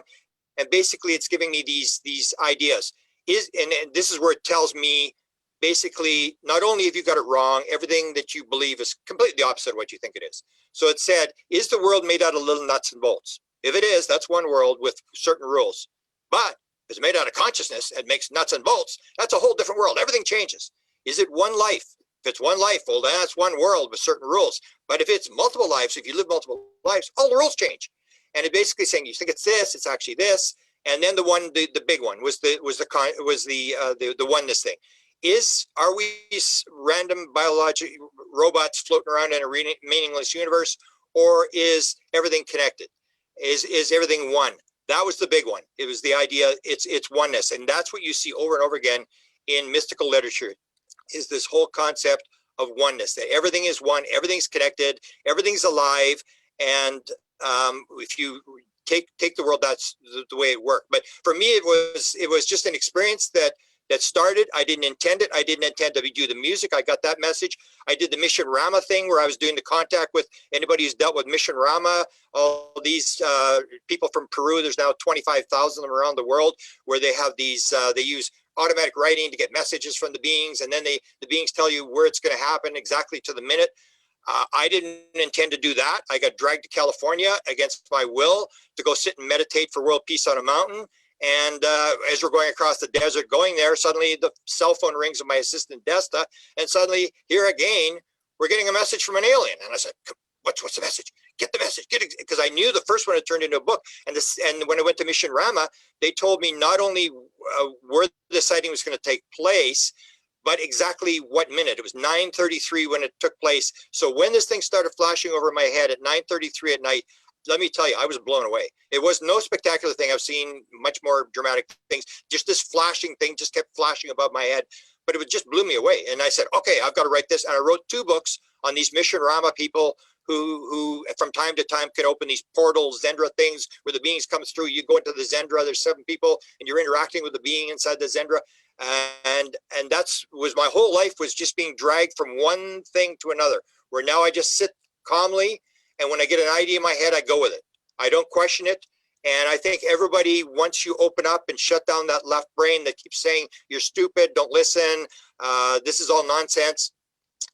Speaker 3: And basically it's giving me these ideas. And this is where it tells me, basically, not only have you got it wrong, everything that you believe is completely the opposite of what you think it is. So it said, is the world made out of little nuts and bolts? If it is, that's one world with certain rules. But if it's made out of consciousness and makes nuts and bolts, that's a whole different world. Everything changes. Is it one life? If it's one life, well, that's one world with certain rules. But if it's multiple lives, if you live multiple lives, all the rules change. And it basically saying, you think it's this, it's actually this. And then the big one was the oneness thing. Are we random biological robots floating around in a meaningless universe, or is everything connected? Is everything one? That was the big one. It was the idea. It's oneness, and that's what you see over and over again in mystical literature. Is this whole concept of oneness, that everything is one, everything's connected, everything's alive. And if you take the world, that's the way it worked. But for me, it was just an experience that started. I didn't intend it. I didn't intend to do the music. I got that message. I did the Mission Rama thing where I was doing the contact with anybody who's dealt with Mission Rama. All these people from Peru, there's now 25,000 of them around the world, where they have these, they use automatic writing to get messages from the beings, and then the beings tell you where it's going to happen exactly to the minute. I didn't intend to do that. I got dragged to California against my will to go sit and meditate for world peace on a mountain. And as we're going across the desert, going there, suddenly the cell phone rings of my assistant Desta, and suddenly here again, we're getting a message from an alien. And I said, what's the message? Get the message, get it. Because I knew the first one had turned into a book. And when I went to Mission Rama, they told me not only where the sighting was going to take place, but exactly what minute. It was 9:33 when it took place. So when this thing started flashing over my head at 9:33 at night, let me tell you, I was blown away. It was no spectacular thing. I've seen much more dramatic things. Just this flashing thing just kept flashing above my head, but it just blew me away. And I said, okay, I've got to write this. And I wrote 2 books on these Mission Rama people who from time to time can open these portals, Zendra things, where the beings come through. You go into the Zendra, there's 7 people, and you're interacting with the being inside the Zendra. And that's was my whole life, was just being dragged from one thing to another, where now I just sit calmly, and when I get an idea in my head, I go with it. I don't question it. And I think everybody, once you open up and shut down that left brain that keeps saying you're stupid, don't listen, this is all nonsense,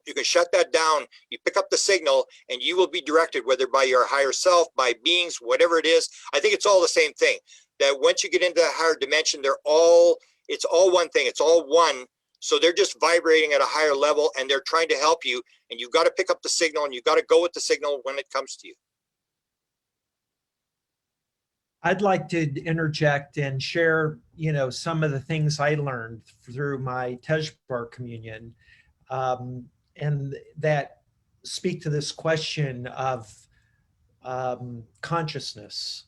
Speaker 3: you can shut that down. You pick up the signal and you will be directed, whether by your higher self, by beings, whatever it is. I think it's all the same thing, that once you get into that higher dimension, it's all one thing. It's all one. So they're just vibrating at a higher level, and they're trying to help you. And you've got to pick up the signal, and you've got to go with the signal when it comes to you.
Speaker 4: I'd like to interject and share, some of the things I learned through my Tejbar communion, and that speak to this question of consciousness.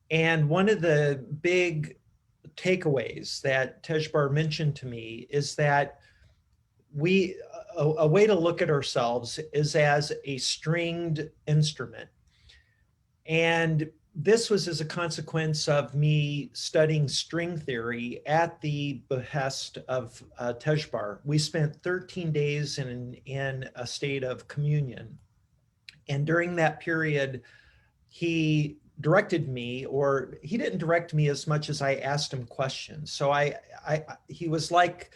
Speaker 4: And one of the big takeaways that Tejbar mentioned to me is that a way to look at ourselves is as a stringed instrument. And this was as a consequence of me studying string theory at the behest of Tejbar. We spent 13 days in a state of communion. And during that period, he directed me, or he didn't direct me as much as I asked him questions. So he was like,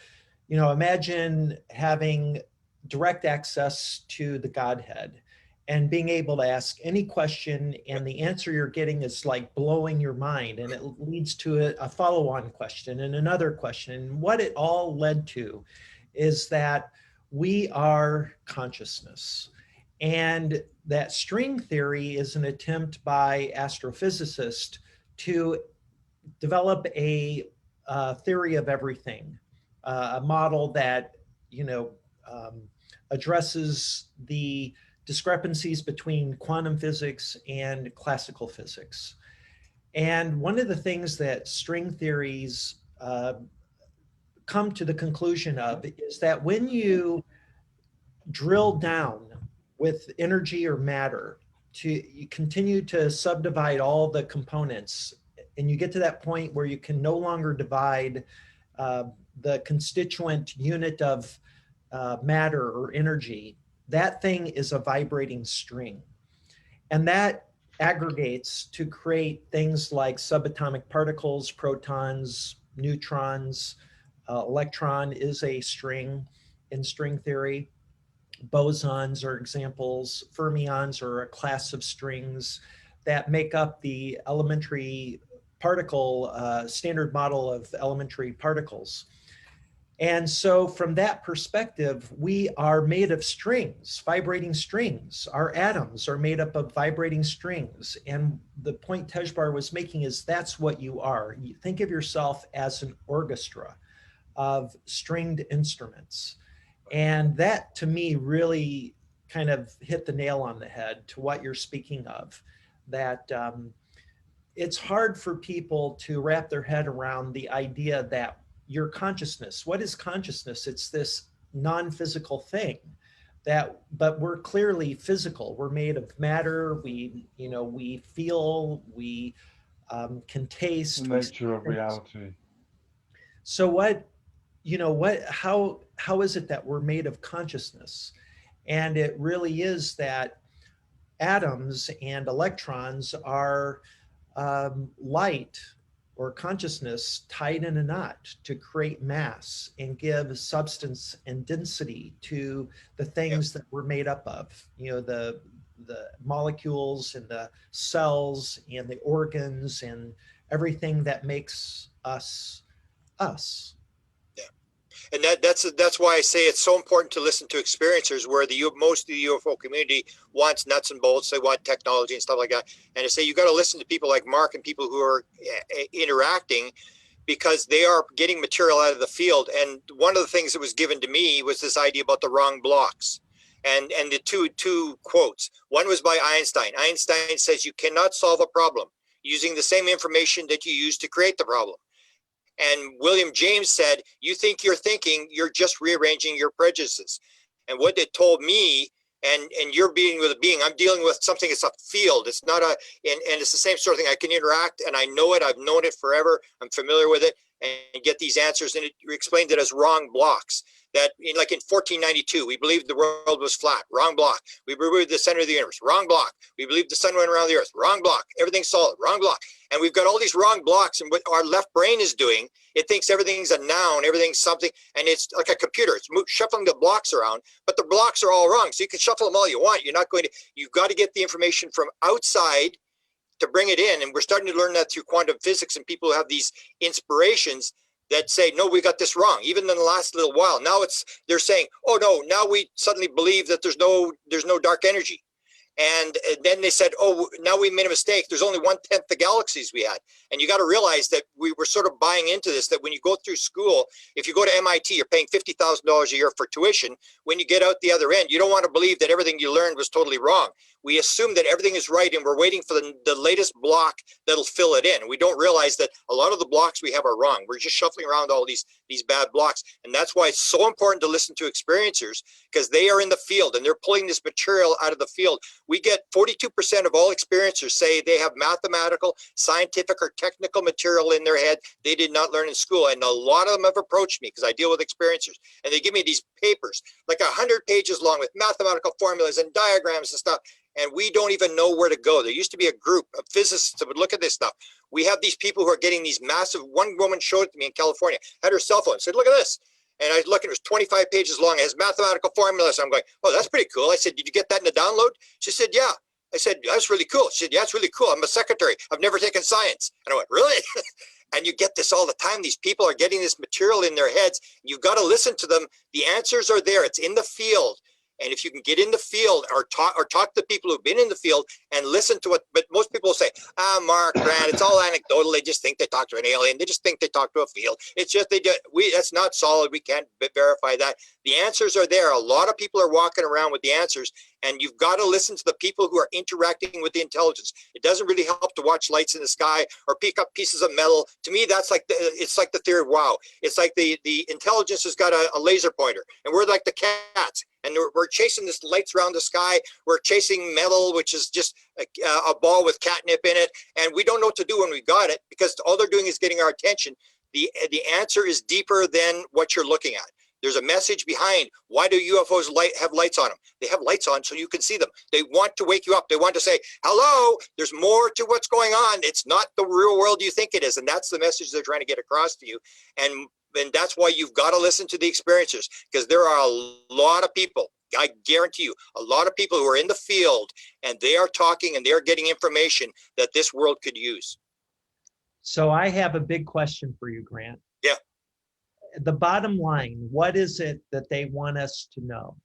Speaker 4: imagine having direct access to the Godhead and being able to ask any question, and the answer you're getting is like blowing your mind, and it leads to a follow-on question and another question. And what it all led to is that we are consciousness. And that string theory is an attempt by astrophysicists to develop a theory of everything, a model that addresses the discrepancies between quantum physics and classical physics. And one of the things that string theories come to the conclusion of is that when you drill down with energy or matter, you continue to subdivide all the components, and you get to that point where you can no longer divide the constituent unit of matter or energy, that thing is a vibrating string. And that aggregates to create things like subatomic particles, protons, neutrons. Electron is a string in string theory. Bosons are examples. Fermions are a class of strings that make up the elementary particle, standard model of elementary particles. And so from that perspective, we are made of strings, vibrating strings. Our atoms are made up of vibrating strings. And the point Tejbar was making is that's what you are. You think of yourself as an orchestra of stringed instruments. And that, to me, really kind of hit the nail on the head to what you're speaking of, that it's hard for people to wrap their head around the idea that your consciousness, what is consciousness? It's this non-physical thing but we're clearly physical. We're made of matter. We feel, we can taste.
Speaker 6: The nature of reality.
Speaker 4: So how is it that we're made of consciousness? And it really is that atoms and electrons are light or consciousness tied in a knot to create mass and give substance and density to the things that we're made up of, the molecules and the cells and the organs and everything that makes us us.
Speaker 3: Yeah. And that's why I say it's so important to listen to experiencers, where most of the UFO community wants nuts and bolts. They want technology and stuff like that. And I say you got to listen to people like Mark and people who are interacting, because they are getting material out of the field. And one of the things that was given to me was this idea about the wrong blocks. And the two quotes. One was by Einstein. Einstein says you cannot solve a problem using the same information that you used to create the problem. And William James said, you think you're thinking, you're just rearranging your prejudices. And what it told me, and you're being with a being, I'm dealing with something that's a field. It's not and it's the same sort of thing. I can interact, and I know it. I've known it forever. I'm familiar with it, and get these answers. And it explained it as wrong blocks. That like in 1492, we believed the world was flat, wrong block. We believed the center of the universe, wrong block. We believed the sun went around the earth, wrong block. Everything's solid, wrong block. And we've got all these wrong blocks. And what our left brain is doing, it thinks everything's a noun, everything's something. And it's like a computer. It's shuffling the blocks around, but the blocks are all wrong. So you can shuffle them all you want. You're not going to, you've got to get the information from outside to bring it in. And we're starting to learn that through quantum physics, and people who have these inspirations that say, no, we got this wrong. Even in the last little while, now they're saying, oh no, now we suddenly believe that there's no dark energy. And then they said, oh, now we made a mistake. There's only 1/10 the galaxies we had. And you got to realize that we were sort of buying into this, that when you go through school, if you go to MIT, you're paying $50,000 a year for tuition. When you get out the other end, you don't want to believe that everything you learned was totally wrong. We assume that everything is right, and we're waiting for the latest block that'll fill it in. We don't realize that a lot of the blocks we have are wrong. We're just shuffling around all these bad blocks. And that's why it's so important to listen to experiencers, because they are in the field and they're pulling this material out of the field. We get 42% of all experiencers say they have mathematical, scientific, or technical material in their head they did not learn in school. And a lot of them have approached me because I deal with experiencers, and they give me these papers like 100 pages long with mathematical formulas and diagrams and stuff. And we don't even know where to go. There used to be a group of physicists that would look at this stuff. We have these people who are getting these massive, one woman showed it to me in California, had her cell phone, said, look at this. And I looked, it was 25 pages long. It has mathematical formulas. I'm going, oh, that's pretty cool. I said, did you get that in the download? She said, yeah. I said, that's really cool. She said, yeah, it's really cool. I'm a secretary. I've never taken science. And I went, really? And you get this all the time. These people are getting this material in their heads. You've got to listen to them. The answers are there. It's in the field. And if you can get in the field or talk to people who've been in the field and listen to it, but most people say, Mark, Grant, it's all anecdotal. They just think they talk to an alien. They just think they talk to a field. It's just, that's not solid. We can't verify that. The answers are there. A lot of people are walking around with the answers, and you've got to listen to the people who are interacting with the intelligence. It doesn't really help to watch lights in the sky or pick up pieces of metal. To me, that's like it's like the theory of wow. It's like the intelligence has got a laser pointer, and we're like the cats. And we're chasing this lights around the sky. We're chasing metal, which is just a ball with catnip in it. And we don't know what to do when we got it, because all they're doing is getting our attention. The answer is deeper than what you're looking at. There's a message behind. Why do UFOs have lights on them? They have lights on so you can see them. They want to wake you up. They want to say, hello, there's more to what's going on. It's not the real world you think it is. And that's the message they're trying to get across to you. And that's why you've got to listen to the experiencers, because there are a lot of people, I guarantee you, a lot of people who are in the field, and they are talking and they're getting information that this world could use.
Speaker 4: So I have a big question for you, Grant.
Speaker 3: Yeah.
Speaker 4: The bottom line, what is it that they want us to know?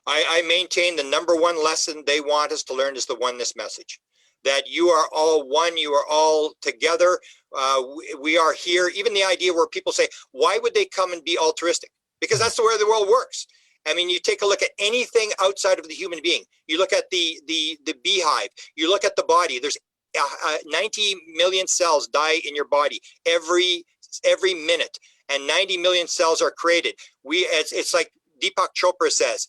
Speaker 3: I maintain the number one lesson they want us to learn is the oneness message. That you are all one, you are all together. We are here. Even the idea where people say, why would they come and be altruistic? Because that's the way the world works. I mean, you take a look at anything outside of the human being. You look at the beehive. You look at the body. There's 90 million cells die in your body every minute, and 90 million cells are created. It's like Deepak Chopra says,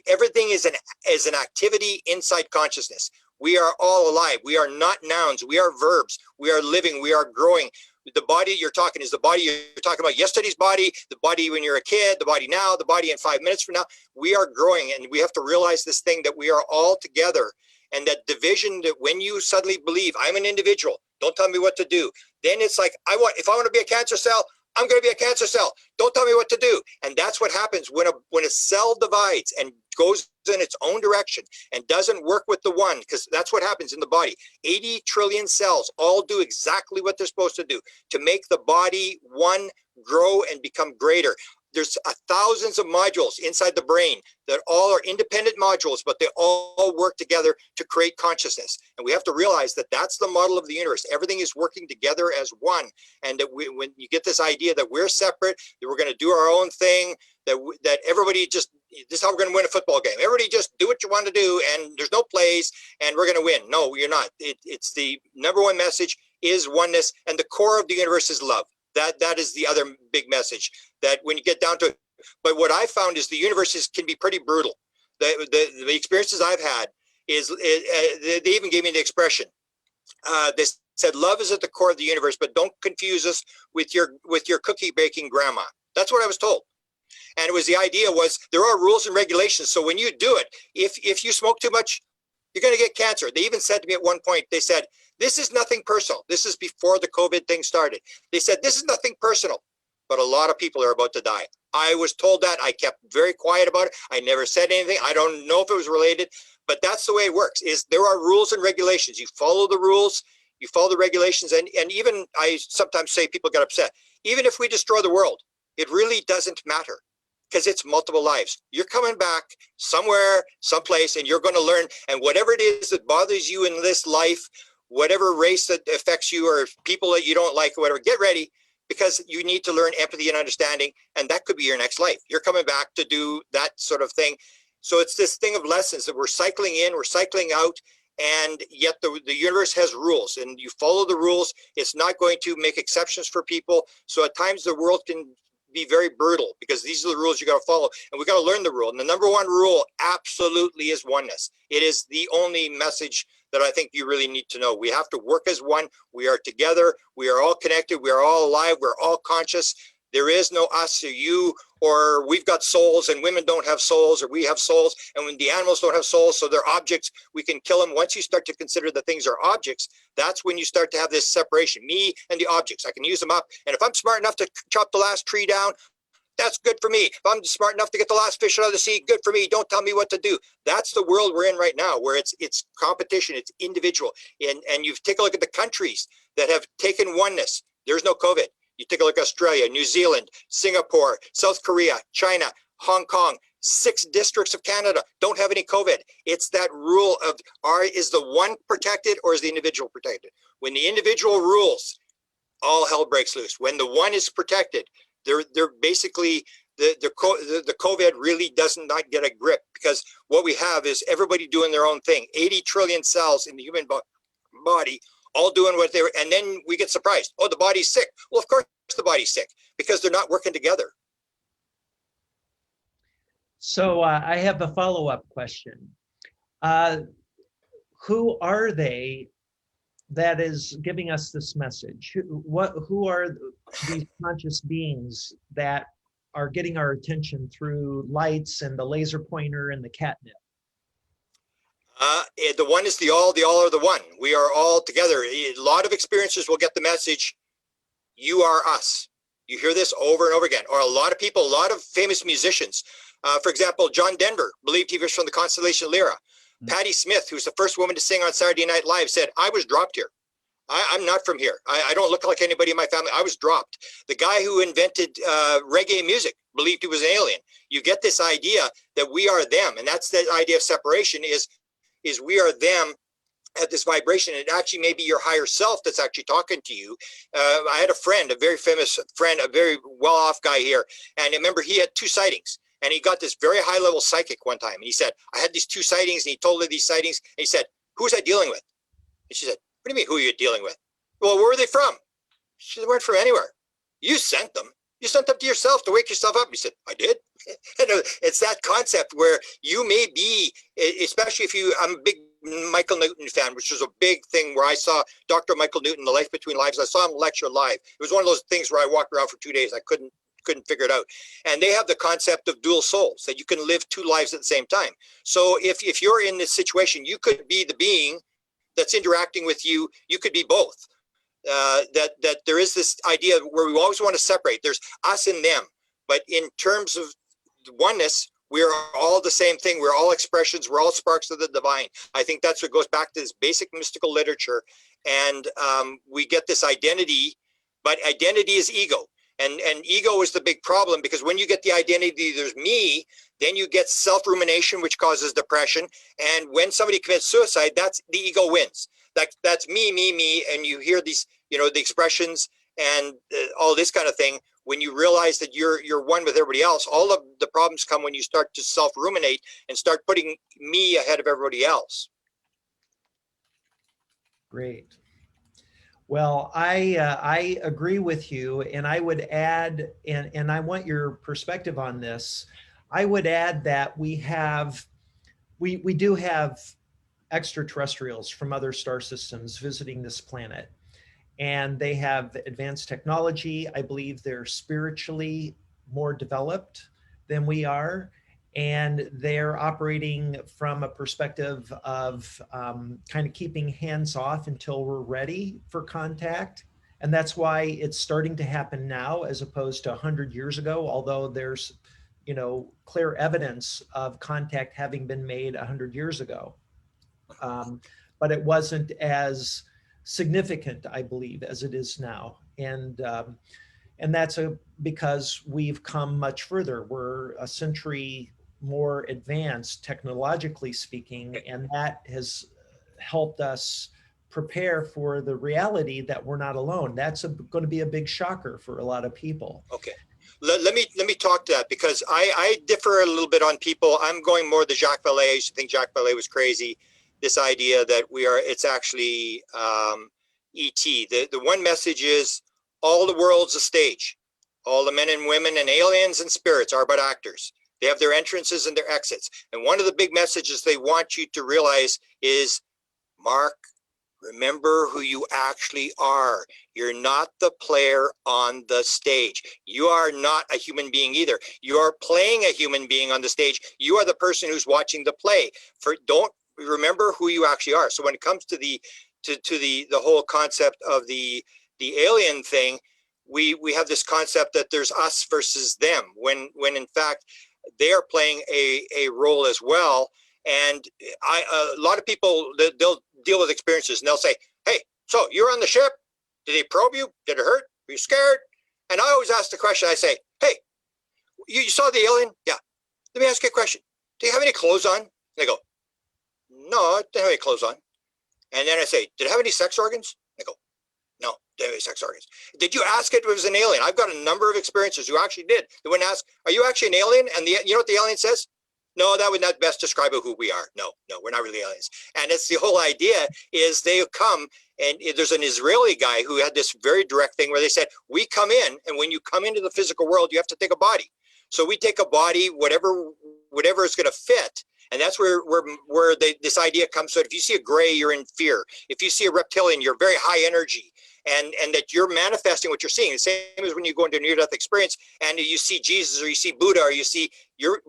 Speaker 3: everything is an activity inside consciousness. We are all alive. We are not nouns. We are verbs. We are living. We are growing. The body you're talking is the body you're talking about yesterday's body, the body when you're a kid, the body now, the body in 5 minutes from now. We are growing, and we have to realize this thing that we are all together. And that division, that when you suddenly believe I'm an individual, don't tell me what to do. Then it's like, if I want to be a cancer cell, I'm going to be a cancer cell. Don't tell me what to do. And that's what happens when a cell divides and goes in its own direction and doesn't work with the one, because that's what happens in the body. 80 trillion cells all do exactly what they're supposed to do to make the body one grow and become greater. There's thousands of modules inside the brain that all are independent modules, but they all work together to create consciousness. And we have to realize that that's the model of the universe. Everything is working together as one. And that when you get this idea that we're separate, that we're going to do our own thing, that everybody just, this is how we're going to win a football game. Everybody just do what you want to do, and there's no plays, and we're going to win. No, you're not. It's the number one message is oneness, and the core of the universe is love. That is the other big message, that when you get down to it. But what I found is the universe can be pretty brutal. The experiences I've had is, they even gave me the expression. They said, love is at the core of the universe, but don't confuse us with your cookie baking grandma. That's what I was told. And it was, the idea was, there are rules and regulations. So when you do it, if you smoke too much, you're going to get cancer. They even said to me at one point, they said, this is nothing personal. This is before the COVID thing started. They said, this is nothing personal, but a lot of people are about to die. I was told that. I kept very quiet about it. I never said anything. I don't know if it was related, but that's the way it works, is there are rules and regulations. You follow the rules, you follow the regulations. And even, I sometimes say, people get upset. Even if we destroy the world, it really doesn't matter, because it's multiple lives. You're coming back somewhere, someplace, and you're going to learn. And whatever it is that bothers you in this life, whatever race that affects you or people that you don't like or whatever, get ready, because you need to learn empathy and understanding. And that could be your next life. You're coming back to do that sort of thing. So it's this thing of lessons that we're cycling in, we're cycling out, and yet the universe has rules, and you follow the rules. It's not going to make exceptions for people. So at times the world can be very brutal, because these are the rules you got to follow, and we got to learn the rule. And the number one rule absolutely is oneness. It is the only message that I think you really need to know. We have to work as one. We are together. We are all connected. We are all alive. We're all conscious. There is no us or you, or we've got souls and women don't have souls, or we have souls, and when the animals don't have souls, so they're objects, we can kill them. Once you start to consider that things are objects, that's when you start to have this separation, me and the objects. I can use them up, and if I'm smart enough to chop the last tree down, that's good for me. If I'm smart enough to get the last fish out of the sea, good for me. Don't tell me what to do. That's the world we're in right now, where it's competition, it's individual. And you take a look at the countries that have taken oneness. There's no COVID. You take a look at Australia, New Zealand, Singapore, South Korea, China, Hong Kong, 6 districts of Canada don't have any COVID. It's that rule of, is the one protected or is the individual protected? When the individual rules, all hell breaks loose. When the one is protected, they're basically, the COVID really does not get a grip, because what we have is everybody doing their own thing. 80 trillion cells in the human body, all doing what they're, and then we get surprised. Oh, the body's sick. Well, of course the body's sick, because they're not working together.
Speaker 4: So I have a follow-up question. Who are they that is giving us this message? Who are these conscious beings that are getting our attention through lights and the laser pointer and the catnip?
Speaker 3: The one is the all are the one. We are all together. A lot of experiencers will get the message, you are us. You hear this over and over again. Or a lot of people, a lot of famous musicians. For example, John Denver believed he was from the constellation Lyra. Patti Smith, who's the first woman to sing on Saturday Night Live, said, I was dropped here. I'm not from here. I don't look like anybody in my family. I was dropped. The guy who invented reggae music believed he was an alien. You get this idea that we are them. And that's the idea of separation, is we are them at this vibration. It actually may be your higher self that's actually talking to you. I had a friend, a very famous friend, a very well-off guy here. And I remember he had 2 sightings. And he got this very high-level psychic one time. And he said, I had these 2 sightings. And he told her these sightings. And he said, who was I dealing with? And she said, what do you mean, who are you dealing with? Well, where were they from? She said, they weren't from anywhere. You sent them. You sent them to yourself to wake yourself up. He said, I did. It's that concept where you may be, especially if I'm a big Michael Newton fan, which was a big thing where I saw Dr. Michael Newton, The Life Between Lives. I saw him lecture live. It was one of those things where I walked around for 2 days. I couldn't figure it out. And they have the concept of dual souls, that you can live 2 lives at the same time. So if you're in this situation, you could be the being that's interacting with you. You could be both. That there is this idea where we always want to separate. There's us and them. But in terms of oneness, We are all the same thing. We're all expressions. We're all sparks of the divine. I think that's what goes back to this basic mystical literature. And we get this identity, but identity is ego. And ego is the big problem, because when you get the identity, there's me, then you get self-rumination, which causes depression. And when somebody commits suicide, that's the ego wins. That's me. And you hear these, you know, the expressions and all this kind of thing. When you realize that you're one with everybody else, all of the problems come when you start to self-ruminate and start putting me ahead of everybody else.
Speaker 4: Great. Well, I agree with you, and I would add, and I want your perspective on this. I would add that we do have extraterrestrials from other star systems visiting this planet, and they have advanced technology. I believe they're spiritually more developed than we are, and they're operating from a perspective of kind of keeping hands off until we're ready for contact. And that's why it's starting to happen now as opposed to 100 years ago, although there's, you know, clear evidence of contact having been made 100 years ago. But it wasn't as significant, I believe, as it is now. And that's because we've come much further. We're a century more advanced technologically speaking, and that has helped us prepare for the reality that we're not alone. That's going to be a big shocker for a lot of people.
Speaker 3: Okay. Let me talk to that, because I differ a little bit on people. I'm going more the Jacques Vallée. I used to think Jacques Vallée was crazy. This idea that it's actually ET. The one message is all the world's a stage. All the men and women and aliens and spirits are but actors. They have their entrances and their exits. And one of the big messages they want you to realize is, Mark, remember who you actually are. You're not the player on the stage. You are not a human being either. You are playing a human being on the stage. You are the person who's watching the play. Don't remember who you actually are. So when it comes to the whole concept of the alien thing, we have this concept that there's us versus them, when in fact they are playing a role as well. And a lot of people, they'll deal with experiences and they'll say, hey, so you're on the ship? Did they probe you? Did it hurt? Were you scared? And I always ask the question, I say, hey, you saw the alien? Yeah. Let me ask you a question. Do you have any clothes on? And they go, no, I don't have any clothes on. And then I say, did it have any sex organs? They go, no, they have any sex organs. Did you ask it if it was an alien? I've got a number of experiences who actually did. They wouldn't ask, are you actually an alien? And you know what the alien says? No, that would not best describe who we are. No, we're not really aliens. And it's the whole idea is they come, and there's an Israeli guy who had this very direct thing where they said, we come in, and when you come into the physical world, you have to take a body. So we take a body, whatever is going to fit. And that's where this idea comes. So if you see a gray, you're in fear. If you see a reptilian, you're very high energy. And that you're manifesting what you're seeing. The same as when you go into a near-death experience and you see Jesus or you see Buddha or you see,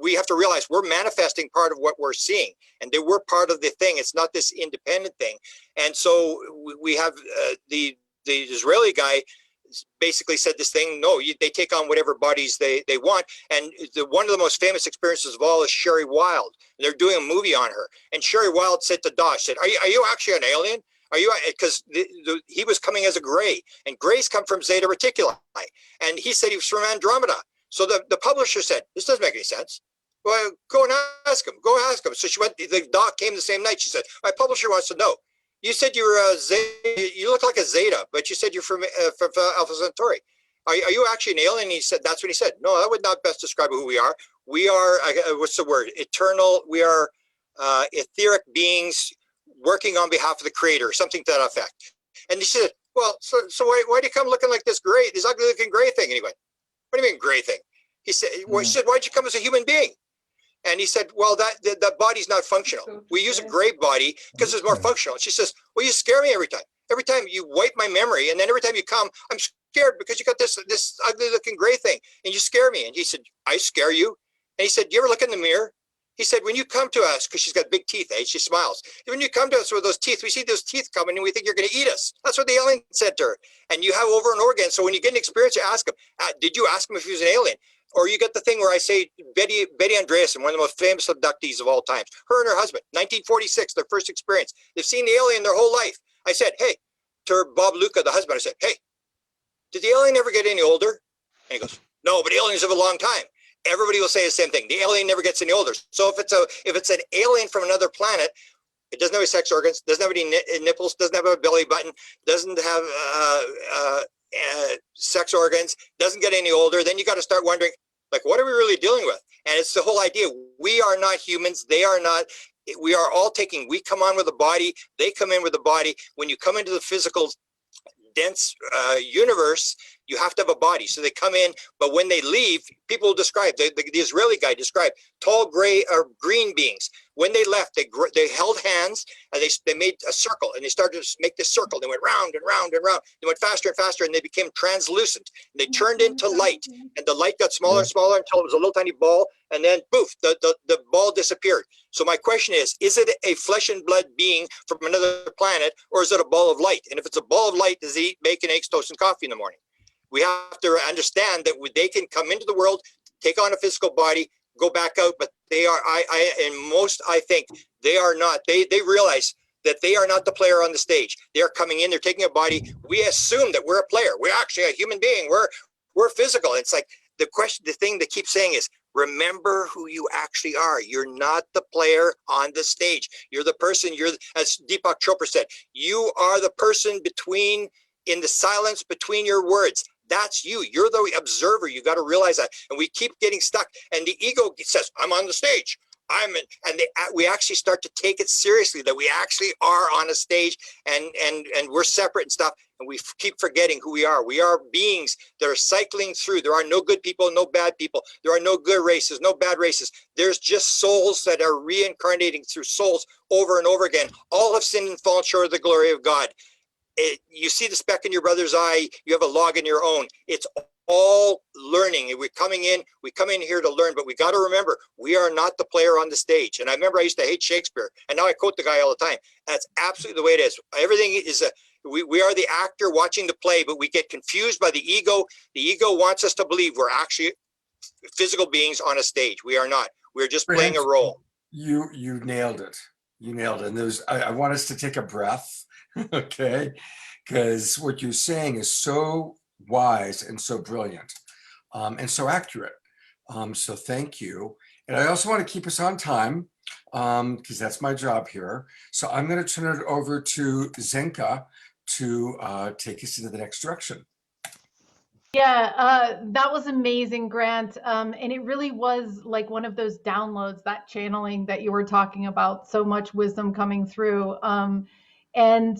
Speaker 3: we have to realize we're manifesting part of what we're seeing, and they were part of the thing. It's not this independent thing. And so we have the Israeli guy basically said this thing, no, they take on whatever bodies they want. And one of the most famous experiences of all is Sherry Wild. They're doing a movie on her. And Sherry Wild said to Dosh, said, are you actually an alien? Are you, because he was coming as a gray, and grays come from Zeta Reticuli, and he said he was from Andromeda. So the publisher said, this doesn't make any sense. Well, go and ask him. Go ask him. So she went. The doc came the same night. She said, my publisher wants to know. You said you were a Zeta. You look like a Zeta, but you said you're from Alpha Centauri. Are you actually an alien? And he said, that's what he said. No, that would not best describe who we are. We are, what's the word? Eternal. We are etheric beings working on behalf of the creator, something to that effect. And he said, well, so why do you come looking like this ugly looking gray thing? And he went, what do you mean gray thing? He said, she said, why'd you come as a human being? And he said, well, that body's not functional. We use a gray body because it's more functional. She says, well, you scare me every time. Every time you wipe my memory, and then every time you come, I'm scared because you got this ugly looking gray thing, and you scare me. And he said, I scare you? And he said, do you ever look in the mirror? He said, when you come to us, because she's got big teeth, she smiles. When you come to us with those teeth, we see those teeth coming and we think you're going to eat us. That's what the alien said to her. And you have over and over again. So when you get an experience, you ask him, did you ask him if he was an alien? Or you get the thing where I say Betty Andreasson, one of the most famous abductees of all times, her and her husband, 1946, their first experience. They've seen the alien their whole life. I said, hey, to Bob Luca, the husband, I said, hey, did the alien ever get any older? And he goes, no, but aliens live a long time. Everybody will say the same thing. The alien never gets any older. So if it's an alien from another planet, it doesn't have any sex organs, doesn't have any nipples, doesn't have a belly button, doesn't have sex organs, doesn't get any older, then you got to start wondering, like, what are we really dealing with? And it's the whole idea. We are not humans. They are not. We are all we come on with a body. They come in with a body. When you come into the physical dense universe, you have to have a body. So they come in, but when they leave, people describe, the Israeli guy described tall gray or green beings. When they left, they held hands and they made a circle, and they started to make this circle. They went round and round and round. They went faster and faster, and they became translucent. And they turned into light, and the light got smaller and smaller until it was a little tiny ball, and then poof, the ball disappeared. So my question is it a flesh and blood being from another planet, or is it a ball of light? And if it's a ball of light, does he eat bacon, eggs, toast, and coffee in the morning? We have to understand that they can come into the world, take on a physical body, go back out, but they are, I think they are not. They realize that they are not the player on the stage. They are coming in, they're taking a body. We assume that we're a player. We're actually a human being. We're physical. It's like the thing they keep saying is, remember who you actually are. You're not the player on the stage. You're the person, as Deepak Chopra said, you are the person in the silence between your words. That's you. You're the observer. You got to realize that. And we keep getting stuck. And the ego says, I'm on the stage. We actually start to take it seriously, that we actually are on a stage and we're separate and stuff. And we keep forgetting who we are. We are beings that are cycling through. There are no good people, no bad people. There are no good races, no bad races. There's just souls that are reincarnating through souls over and over again. All have sinned and fallen short of the glory of God. You see the speck in your brother's eye, you have a log in your own. It's all learning. And we come in here to learn, but we got to remember, we are not the player on the stage. And I remember I used to hate Shakespeare, and now I quote the guy all the time. That's absolutely the way it is. Everything is we are the actor watching the play, but we get confused by the ego. The ego wants us to believe we're actually physical beings on a stage. We are not. We're just playing a role.
Speaker 1: You nailed it. You nailed it. And I want us to take a breath. Okay, because what you're saying is so wise and so brilliant and so accurate. So thank you. And I also want to keep us on time because that's my job here. So I'm going to turn it over to Zenka to take us into the next direction.
Speaker 5: Yeah, that was amazing, Grant. And it really was like one of those downloads, that channeling that you were talking about, so much wisdom coming through. And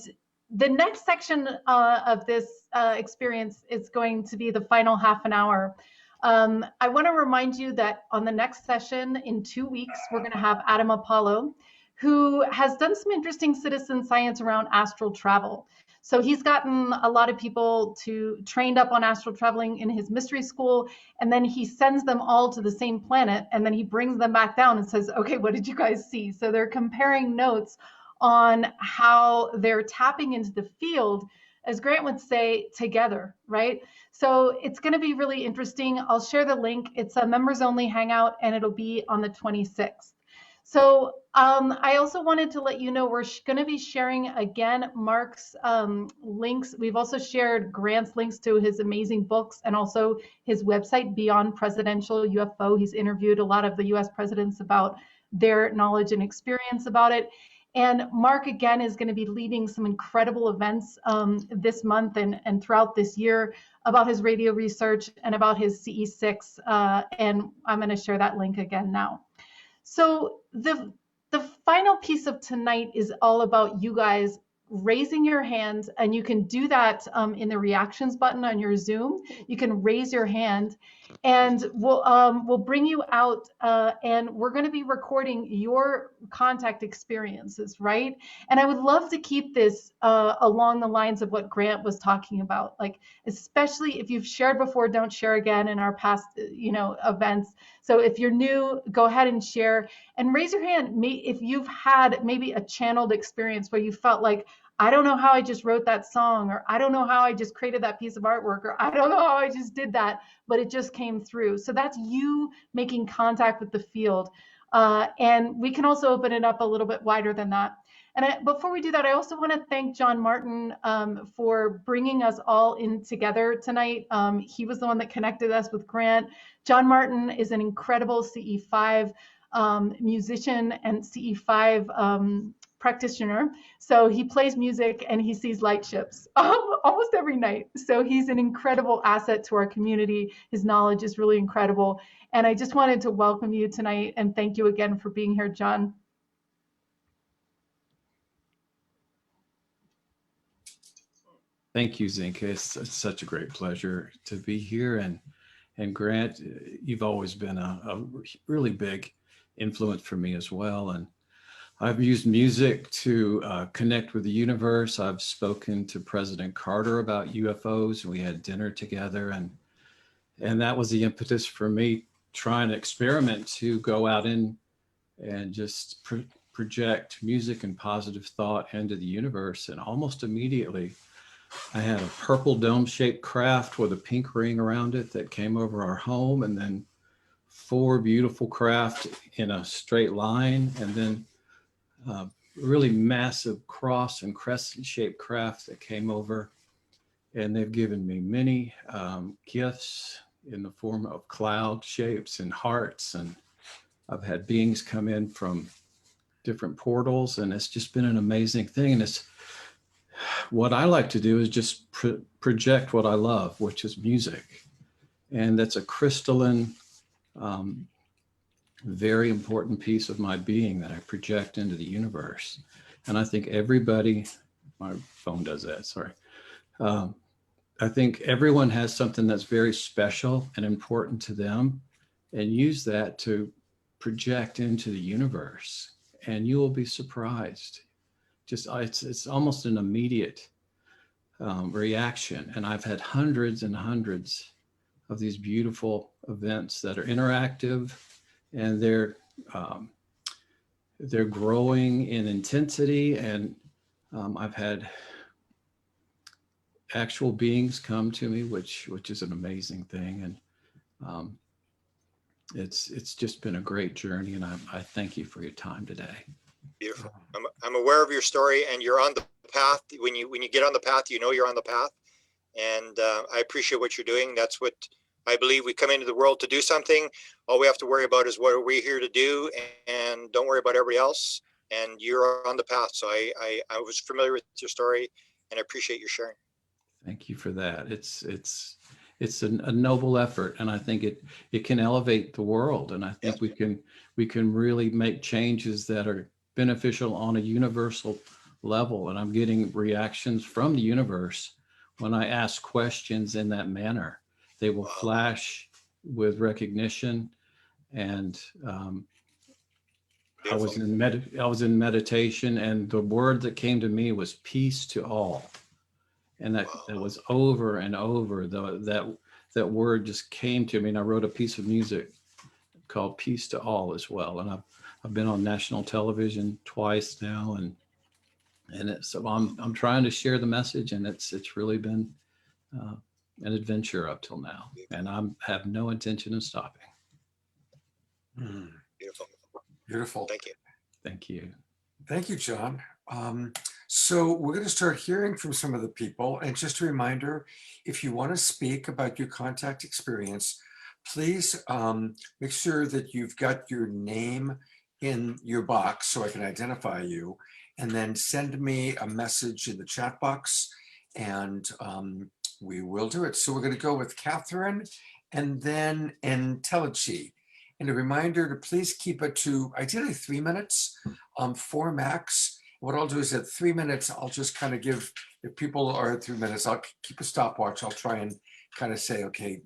Speaker 5: the next section of this experience is going to be the final half an hour. I want to remind you that on the next session in 2 weeks, we're going to have Adam Apollo, who has done some interesting citizen science around astral travel. So he's gotten a lot of people trained up on astral traveling in his mystery school, and then he sends them all to the same planet, and then he brings them back down and says, okay, what did you guys see? So they're comparing notes on how they're tapping into the field, as Grant would say, together, right? So it's going to be really interesting. I'll share the link. It's a members only hangout, and it'll be on the 26th. So I also wanted to let you know we're going to be sharing again Mark's links. We've also shared Grant's links to his amazing books and also his website, Beyond Presidential UFO. He's interviewed a lot of the US presidents about their knowledge and experience about it. And Mark, again, is going to be leading some incredible events this month and throughout this year about his radio research and about his CE6. And I'm going to share that link again now. So the final piece of tonight is all about you guys raising your hands, and you can do that in the reactions button on your Zoom. You can raise your hand, and we'll bring you out, and we're going to be recording your contact experiences, right? And I would love to keep this along the lines of what Grant was talking about, like especially if you've shared before, don't share again in our past, events. So if you're new, go ahead and share and raise your hand if you've had maybe a channeled experience where you felt like, I don't know how I just wrote that song, or I don't know how I just created that piece of artwork, or I don't know how I just did that, but it just came through. So that's you making contact with the field. And we can also open it up a little bit wider than that. And before we do that, I also want to thank John Martin for bringing us all in together tonight. He was the one that connected us with Grant. John Martin is an incredible CE5 musician and CE5 practitioner. So he plays music and he sees light ships almost every night. So he's an incredible asset to our community. His knowledge is really incredible. And I just wanted to welcome you tonight and thank you again for being here, John.
Speaker 6: Thank you, Zinka. It's such a great pleasure to be here. And Grant, you've always been a really big influence for me as well. And I've used music to connect with the universe. I've spoken to President Carter about UFOs, and we had dinner together. And that was the impetus for me trying to experiment to go out and just project music and positive thought into the universe. And almost immediately, I had a purple dome-shaped craft with a pink ring around it that came over our home, and then 4 beautiful craft in a straight line, and then really massive cross and crescent-shaped craft that came over. And they've given me many gifts in the form of cloud shapes and hearts, and I've had beings come in from different portals, and it's just been an amazing thing. And it's what I like to do is just project what I love, which is music. And that's a crystalline, very important piece of my being that I project into the universe. And I think everybody, my phone does that, sorry. I think everyone has something that's very special and important to them, and use that to project into the universe. And you will be surprised. Just it's almost an immediate reaction. And I've had hundreds and hundreds of these beautiful events that are interactive, and they're growing in intensity. And I've had actual beings come to me, which is an amazing thing. And it's just been a great journey, and I thank you for your time today.
Speaker 3: Beautiful. I'm aware of your story, and you're on the path. When you get on the path, you know you're on the path. And I appreciate what you're doing. That's what I believe. We come into the world to do something. All we have to worry about is what are we here to do, and don't worry about everybody else. And you're on the path. So I was familiar with your story, and I appreciate your sharing.
Speaker 6: Thank you for that. It's a noble effort, and I think it can elevate the world. And I think we can really make changes that are beneficial on a universal level. And I'm getting reactions from the universe when I ask questions in that manner. They will flash with recognition. And I was in meditation, and the word that came to me was peace to all. And that was over and over. That word just came to me, and I wrote a piece of music called Peace to All as well. And I've been on national television twice now, and so I'm trying to share the message, and it's really been an adventure up till now, and I have no intention of stopping.
Speaker 3: Beautiful.
Speaker 1: Beautiful.
Speaker 3: Thank you.
Speaker 6: Thank you.
Speaker 1: Thank you, John. So we're going to start hearing from some of the people. And just a reminder, if you want to speak about your contact experience, please make sure that you've got your name in your box so I can identify you, and then send me a message in the chat box, and we will do it. So we're going to go with Catherine and then Intellici. And a reminder to please keep it to ideally 3 minutes, 4 max. What I'll do is at 3 minutes, I'll just kind of give, if people are at 3 minutes, I'll keep a stopwatch. I'll try and kind of say, okay,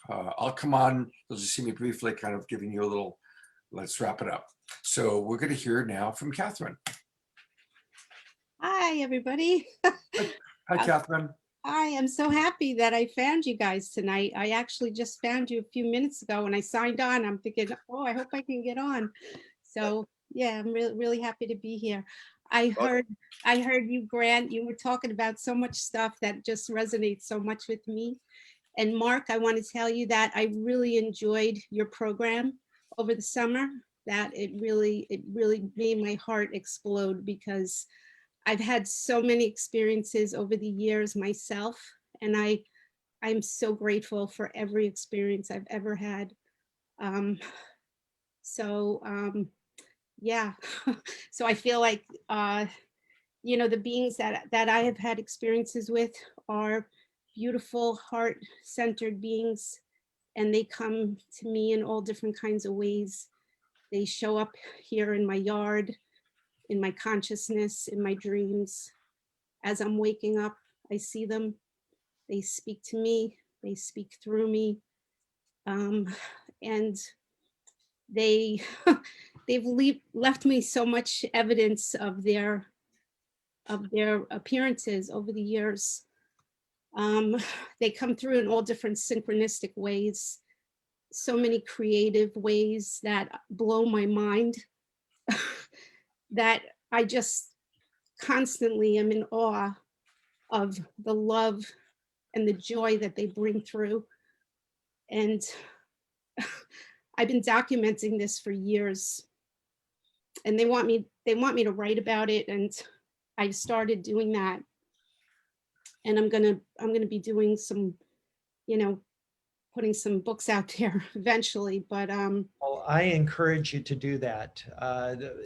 Speaker 1: I'll come on. You'll just see me briefly kind of giving you a little, let's wrap it up. So we're going to hear now from Catherine.
Speaker 7: Hi, everybody.
Speaker 1: Hi, Catherine.
Speaker 7: I am so happy that I found you guys tonight. I actually just found you a few minutes ago when I signed on. I'm thinking, oh, I hope I can get on. So yeah, I'm really happy to be here. I
Speaker 3: Welcome.
Speaker 7: heard you, Grant. You were talking about so much stuff that just resonates so much with me. And Mark, I want to tell you that I really enjoyed your program over the summer. That it really made my heart explode, because I've had so many experiences over the years myself, and I'm so grateful for every experience I've ever had. Yeah, so I feel like the beings that I have had experiences with are beautiful, heart-centered beings, and they come to me in all different kinds of ways. They show up here in my yard, in my consciousness, in my dreams. As I'm waking up, I see them. They speak to me. They speak through me, and they left me so much evidence of their appearances over the years. They come through in all different synchronistic ways, so many creative ways that blow my mind, that I just constantly am in awe of the love and the joy that they bring through. And I've been documenting this for years, and they want me to write about it, and I started doing that. And I'm gonna be doing some, putting some books out there eventually. But
Speaker 4: Well, I encourage you to do that.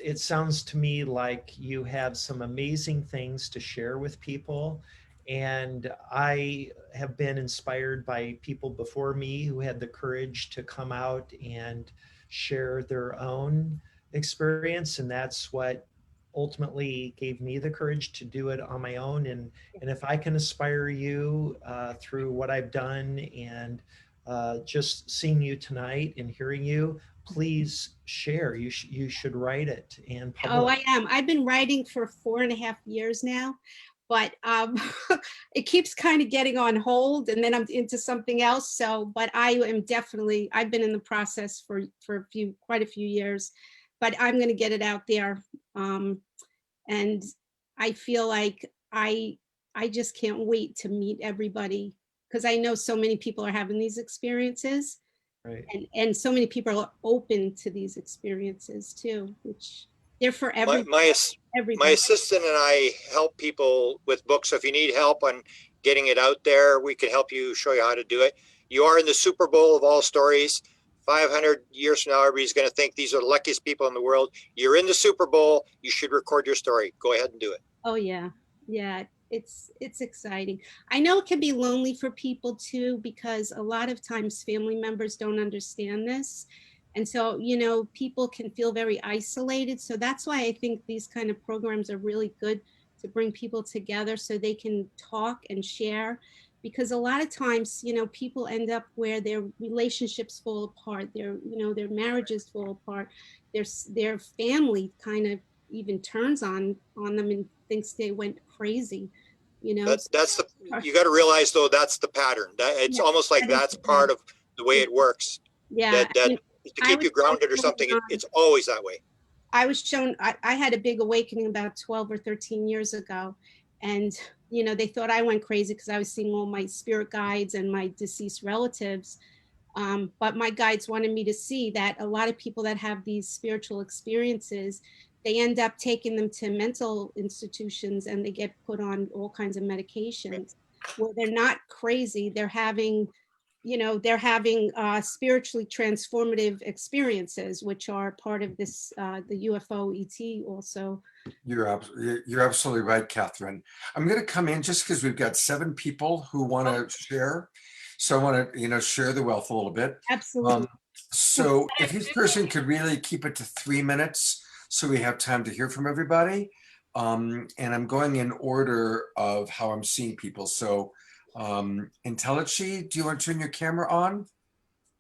Speaker 4: It sounds to me like you have some amazing things to share with people. And I have been inspired by people before me who had the courage to come out and share their own experience. And that's what ultimately gave me the courage to do it on my own. And if I can inspire you through what I've done, and just seeing you tonight and hearing you, please share. You should write it and
Speaker 7: oh,
Speaker 4: publish.
Speaker 7: I am. I've been writing for 4.5 years now, but it keeps kind of getting on hold, and then I'm into something else. So, but I've been in the process for quite a few years, but I'm going to get it out there. And I feel like I just can't wait to meet everybody, because I know so many people are having these experiences,
Speaker 4: Right.
Speaker 7: and so many people are open to these experiences too, which they're for
Speaker 3: My
Speaker 7: everybody.
Speaker 3: assistant and I help people with books. So if you need help on getting it out there, we can help you, show you how to do it. You are in the Super Bowl of all stories. 500 years from now, everybody's going to think these are the luckiest people in the world. You're in the Super Bowl. You should record your story. Go ahead and do it.
Speaker 7: Oh yeah, yeah. It's exciting. I know it can be lonely for people too, because a lot of times family members don't understand this. And so, people can feel very isolated. So that's why I think these kind of programs are really good, to bring people together so they can talk and share. Because a lot of times, people end up where their relationships fall apart, their marriages fall apart, their family kind of even turns on them and thinks they went crazy,
Speaker 3: That's the, you got to realize though, that's the pattern. That it's
Speaker 7: Yeah,
Speaker 3: almost like
Speaker 7: that is
Speaker 3: that's
Speaker 7: the
Speaker 3: part
Speaker 7: pattern.
Speaker 3: of the way it works.
Speaker 7: Yeah,
Speaker 3: That to
Speaker 7: I
Speaker 3: keep
Speaker 7: was
Speaker 3: you grounded or something. It's always that way.
Speaker 7: I had a big awakening about 12 or 13 years ago, and they thought I went crazy because I was seeing all my spirit guides and my deceased relatives. But my guides wanted me to see that a lot of people that have these spiritual experiences, they end up taking them to mental institutions, and they get put on all kinds of medications. Well, they're not crazy. They're having spiritually transformative experiences, which are part of this, the UFO ET also.
Speaker 1: You're absolutely right, Catherine. I'm going to come in just because we've got 7 people who want to share. So I want to, share the wealth a little bit.
Speaker 7: Absolutely.
Speaker 1: So if each person could really keep it to 3 minutes, so we have time to hear from everybody. And I'm going in order of how I'm seeing people. So Intellichi, do you want to turn your camera on?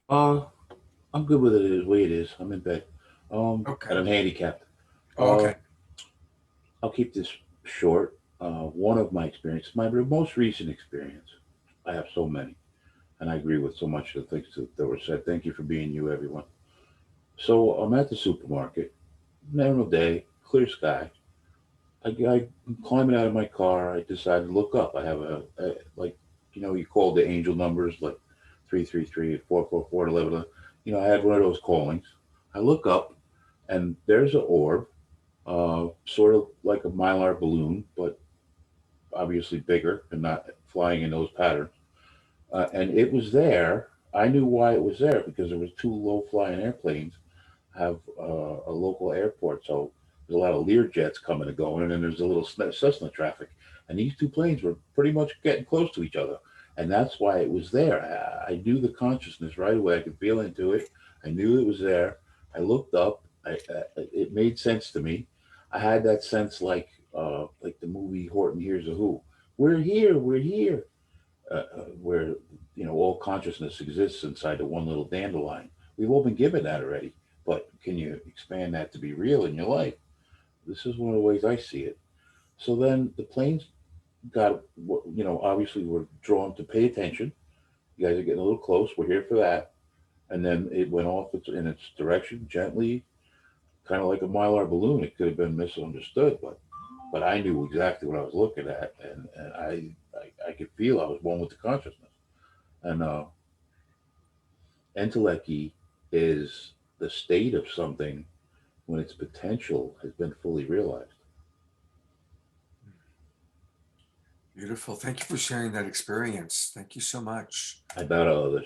Speaker 8: I'm good with it the way it is. I'm in bed.
Speaker 1: Okay.
Speaker 8: And I'm handicapped.
Speaker 1: Oh, okay.
Speaker 8: I'll keep this short. One of my experiences, my most recent experience, I have so many, and I agree with so much of the things that were said. Thank you for being you, everyone. So I'm at the supermarket, normal day, clear sky, I'm climbing out of my car. I decided to look up. I have like, you call the angel numbers like 333, 444, 11. I had one of those callings. I look up, and there's an orb, sort of like a mylar balloon, but obviously bigger and not flying in those patterns. And it was there. I knew why it was there because there was two low-flying airplanes have a local airport, so there's a lot of Lear jets coming and going, and then there's a little Cessna traffic, and these two planes were pretty much getting close to each other, and that's why it was there. I knew the consciousness right away. I could feel into it. I knew it was there. I looked up. It made sense to me. I had that sense like the movie Horton Hears a Who. We're here. We're here. Where all consciousness exists inside the one little dandelion. We've all been given that already, but can you expand that to be real in your life? This is one of the ways I see it. So then the planes got, obviously we're drawn to pay attention. You guys are getting a little close. We're here for that. And then it went off in its direction gently, kind of like a mylar balloon. It could have been misunderstood, but I knew exactly what I was looking at, and I could feel I was one with the consciousness. And entelechy is the state of something when its potential has been fully realized.
Speaker 1: Beautiful. Thank you for sharing that experience. Thank you so much.
Speaker 8: I bet others.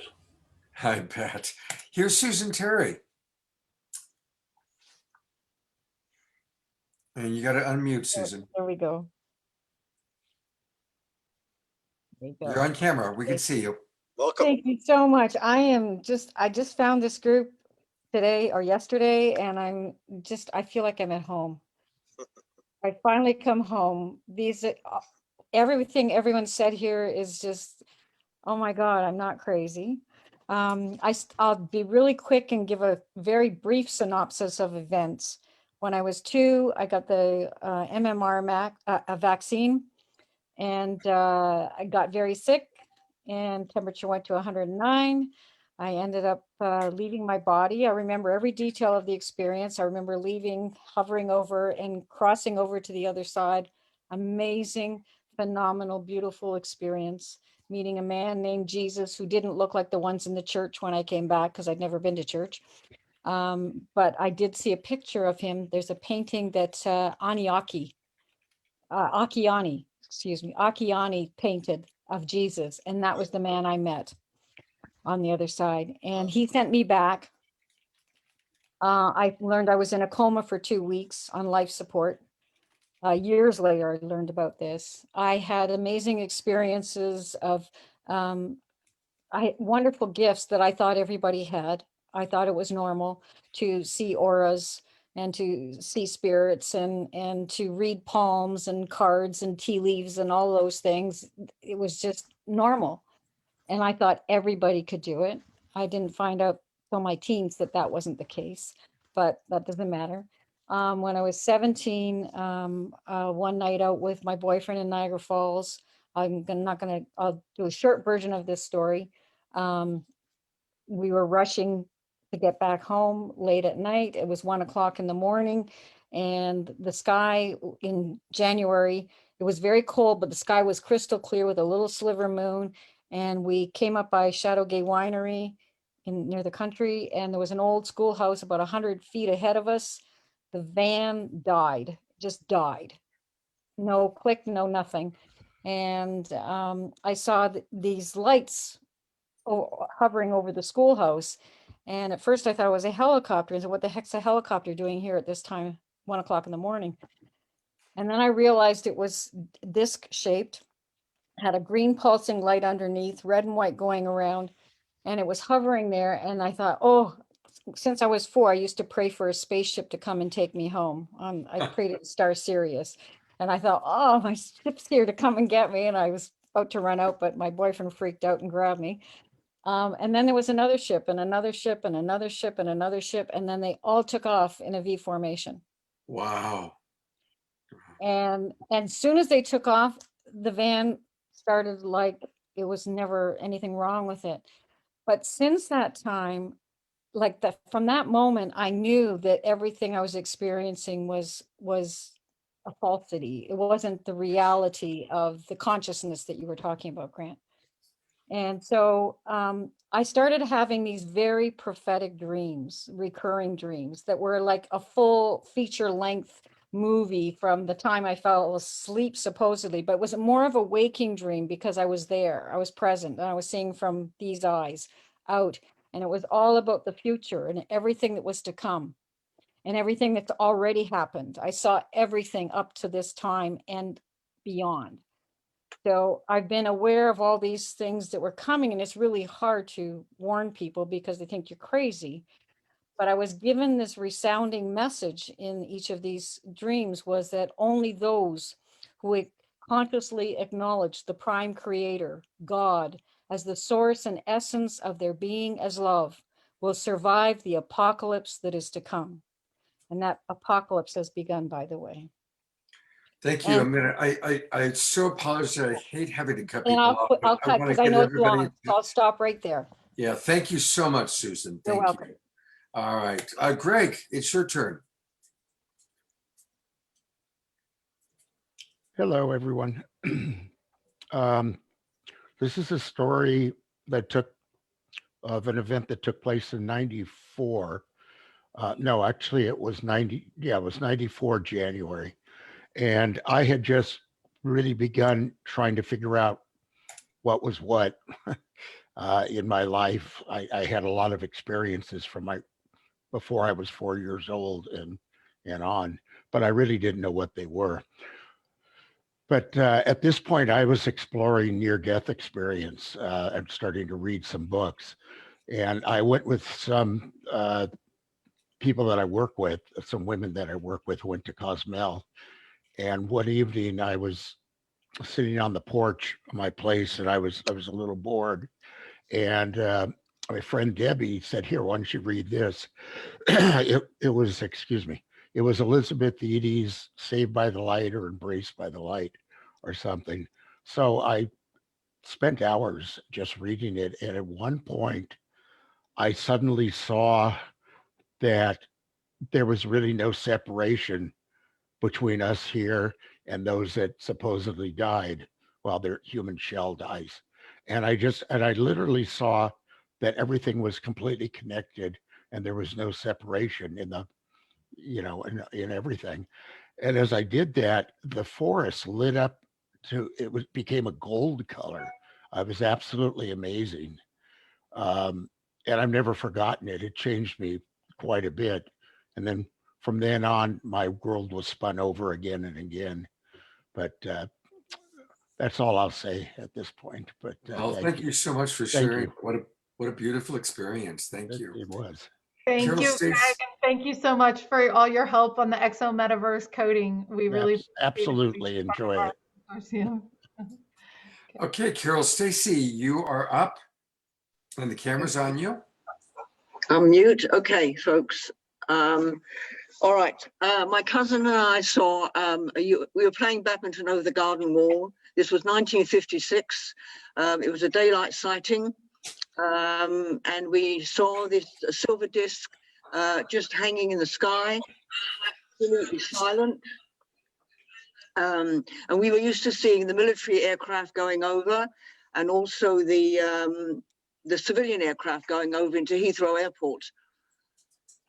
Speaker 1: I bet. Here's Susan Terry. And you got to unmute, Susan.
Speaker 9: There we go. There we go.
Speaker 1: You're on camera. We can see you.
Speaker 3: Welcome.
Speaker 9: Thank you so much. I just found this group today or yesterday, and I feel like I'm at home. I finally come home. Everything everyone said here is just, oh my God, I'm not crazy. I'll be really quick and give a very brief synopsis of events. When I was 2, I got the MMR vaccine, and I got very sick, and temperature went to 109. I ended up leaving my body. I remember every detail of the experience. I remember leaving, hovering over, and crossing over to the other side. Amazing, phenomenal, beautiful experience. Meeting a man named Jesus who didn't look like the ones in the church when I came back, because I'd never been to church. But I did see a picture of him. There's a painting that Akiani painted of Jesus, and that was the man I met on the other side. And he sent me back. I learned I was in a coma for 2 weeks on life support. Years later, I learned about this. I had amazing experiences of wonderful gifts that I thought everybody had. I thought it was normal to see auras and to see spirits and to read palms and cards and tea leaves and all those things. It was just normal. And I thought everybody could do it. I didn't find out till my teens that wasn't the case, but that doesn't matter. When I was 17, one night out with my boyfriend in Niagara Falls, I'll do a short version of this story. We were rushing to get back home late at night. It was 1 o'clock in the morning, and the sky in January, it was very cold, but the sky was crystal clear with a little sliver moon. And we came up by Shadowgate Winery near the country, and there was an old schoolhouse about 100 feet ahead of us. The van died, just died. No click, no nothing. And I saw these lights hovering over the schoolhouse. And at first I thought it was a helicopter. I said, what the heck's a helicopter doing here at this time, 1 o'clock in the morning? And then I realized it was disc shaped, had a green pulsing light underneath, red and white going around, and it was hovering there. And I thought, oh, since I was 4, I used to pray for a spaceship to come and take me home. I prayed at Star Sirius. And I thought, oh, my ship's here to come and get me. And I was about to run out, but my boyfriend freaked out and grabbed me. And then there was another ship and another ship and another ship and another ship. And then they all took off in a V formation.
Speaker 1: Wow.
Speaker 9: And as soon as they took off, the van started like it was never anything wrong with it. But since that time, from that moment, I knew that everything I was experiencing was a falsity. It wasn't the reality of the consciousness that you were talking about, Grant. And so I started having these very prophetic dreams, recurring dreams that were like a full feature length movie from the time I fell asleep, supposedly, but it was more of a waking dream because I was there, I was present, and I was seeing from these eyes out. And it was all about the future and everything that was to come and everything that's already happened. I saw everything up to this time and beyond. So I've been aware of all these things that were coming, and it's really hard to warn people because they think you're crazy. But I was given this resounding message in each of these dreams was that only those who consciously acknowledge the prime creator, God, as the source and essence of their being as love will survive the apocalypse that is to come. And that apocalypse has begun, by the way.
Speaker 1: Thank you.
Speaker 9: And-
Speaker 1: I so apologize. I hate having to cut
Speaker 9: And
Speaker 1: people off. but
Speaker 9: I'll cut
Speaker 1: wanna
Speaker 9: because I
Speaker 1: get
Speaker 9: know it's
Speaker 1: everybody
Speaker 9: long. So I'll stop right there.
Speaker 1: Yeah, thank you so much, Susan.
Speaker 9: You're
Speaker 1: Thank
Speaker 9: welcome.
Speaker 1: you. All right. Greg, it's your turn.
Speaker 10: Hello, everyone. This is a story that of an event that took place in '94. No, actually it was 90. Yeah, it was '94 January. And I had just really begun trying to figure out what was what in my life. I had a lot of experiences from before I was 4 years old and on, but I really didn't know what they were. But at this point, I was exploring near-death experience and starting to read some books. And I went with some people that I work with, some women that I work with who went to Cozumel. And one evening I was sitting on the porch of my place and I was a little bored. And my friend Debbie said, "Here, why don't you read this?" It was, excuse me, it was Elizabeth Eady's Saved by the Light or Embraced by the Light or something. So I spent hours just reading it. And at one point, I suddenly saw that there was really no separation between us here and those that supposedly died while their human shell dies. And I literally saw that everything was completely connected and there was no separation in in everything. And as I did that, the forest lit up became a gold color. It was absolutely amazing. And I've never forgotten it. It changed me quite a bit. And then from then on, my world was spun over again and again. But that's all I'll say at this point. But
Speaker 1: Thank you so much for
Speaker 10: Thank
Speaker 1: sharing.
Speaker 10: you.
Speaker 1: What a beautiful experience. Thank you.
Speaker 10: It was.
Speaker 5: Thank
Speaker 1: Carol
Speaker 5: you,
Speaker 1: Stace-
Speaker 5: Greg, and thank you so much for all your help on the EXO Metaverse coding. We really
Speaker 10: Absolutely enjoy it.
Speaker 5: Yeah.
Speaker 1: Okay, Carol Stacy, you are up and the camera's on you.
Speaker 11: Unmute. Okay, folks. All right. My cousin and I saw, we were playing badminton over the garden wall. This was 1956. It was a daylight sighting. And we saw this silver disc just hanging in the sky, absolutely silent. And we were used to seeing the military aircraft going over and also the civilian aircraft going over into Heathrow Airport.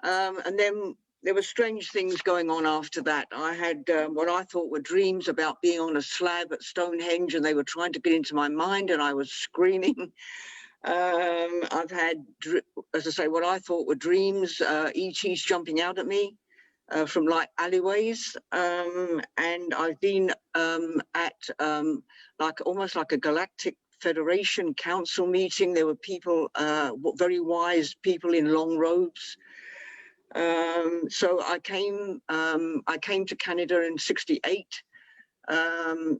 Speaker 11: And then there were strange things going on after that. I had what I thought were dreams about being on a slab at Stonehenge and they were trying to get into my mind and I was screaming. I've had, as I say, what I thought were dreams, ETs jumping out at me from like alleyways. And I've been at like almost like a galactic Federation Council meeting. There were people, very wise people in long robes. So I came to Canada in '68,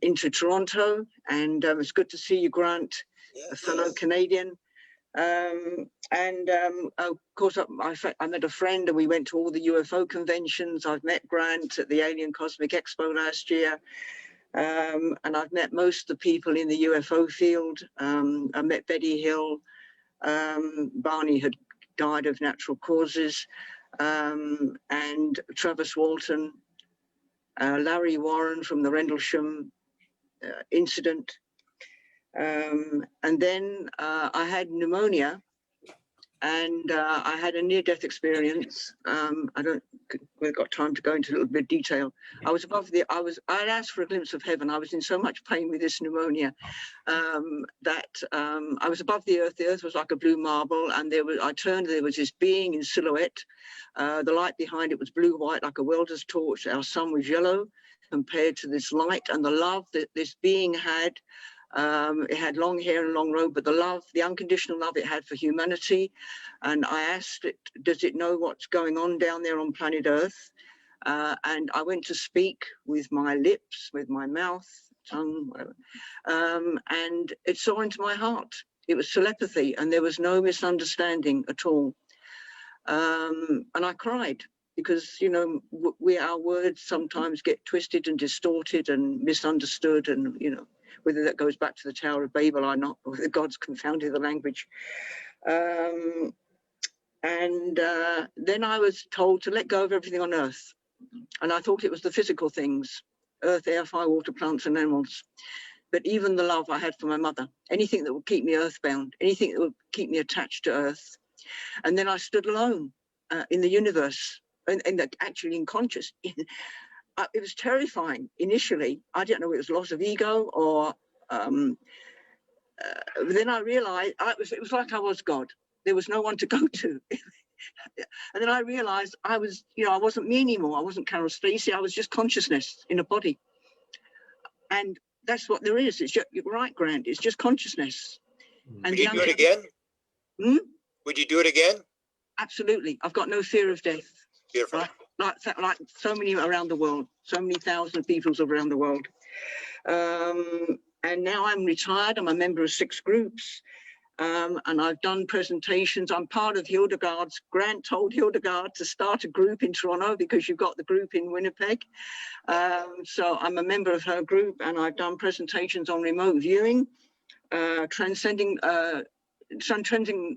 Speaker 11: into Toronto, and it's good to see you, Grant, a fellow Canadian. Of course, I met a friend and we went to all the UFO conventions. I've met Grant at the Alien Cosmic Expo last year. And I've met most of the people in the UFO field. I met Betty Hill. Barney had died of natural causes. And Travis Walton. Larry Warren from the Rendlesham incident. And then I had pneumonia, and I had a near-death experience. We've got time to go into a little bit of detail. I was I'd asked for a glimpse of heaven. I was in so much pain with this pneumonia that I was above the earth. The earth was like a blue marble, and there was this being in silhouette. The light behind it was blue-white, like a welder's torch. Our sun was yellow compared to this light, and the love that this being had. It had long hair and long robe, but the love, the unconditional love it had for humanity. And I asked it, does it know what's going on down there on planet Earth? And I went to speak with my lips, with my mouth, tongue, whatever. And it saw into my heart. It was telepathy, and there was no misunderstanding at all. And I cried because, you know, our words sometimes get twisted and distorted and misunderstood, and, you know, whether that goes back to the Tower of Babel or not, or whether God's confounded the language. Then I was told to let go of everything on earth. And I thought it was the physical things, earth, air, fire, water, plants and animals. But even the love I had for my mother, anything that would keep me earthbound, anything that would keep me attached to earth. And then I stood alone in the universe, and actually in conscious. It was terrifying initially. I didn't know it was loss of ego or. Then I realized it was like I was God. There was no one to go to. And then I realized I wasn't me anymore. I wasn't Carol Stacey. I was just consciousness in a body. And that's what there is. It's just, you're right, Grant. It's just consciousness. And
Speaker 3: would you do it again? Would you do it again?
Speaker 11: Absolutely. I've got no fear of death.
Speaker 3: Beautiful.
Speaker 11: Like so many around the world, so many thousand people around the world. And now I'm retired. I'm a member of 6 groups. And I've done presentations. I'm part of Hildegard's. Grant told Hildegard to start a group in Toronto because you've got the group in Winnipeg. So I'm a member of her group, and I've done presentations on remote viewing, transcending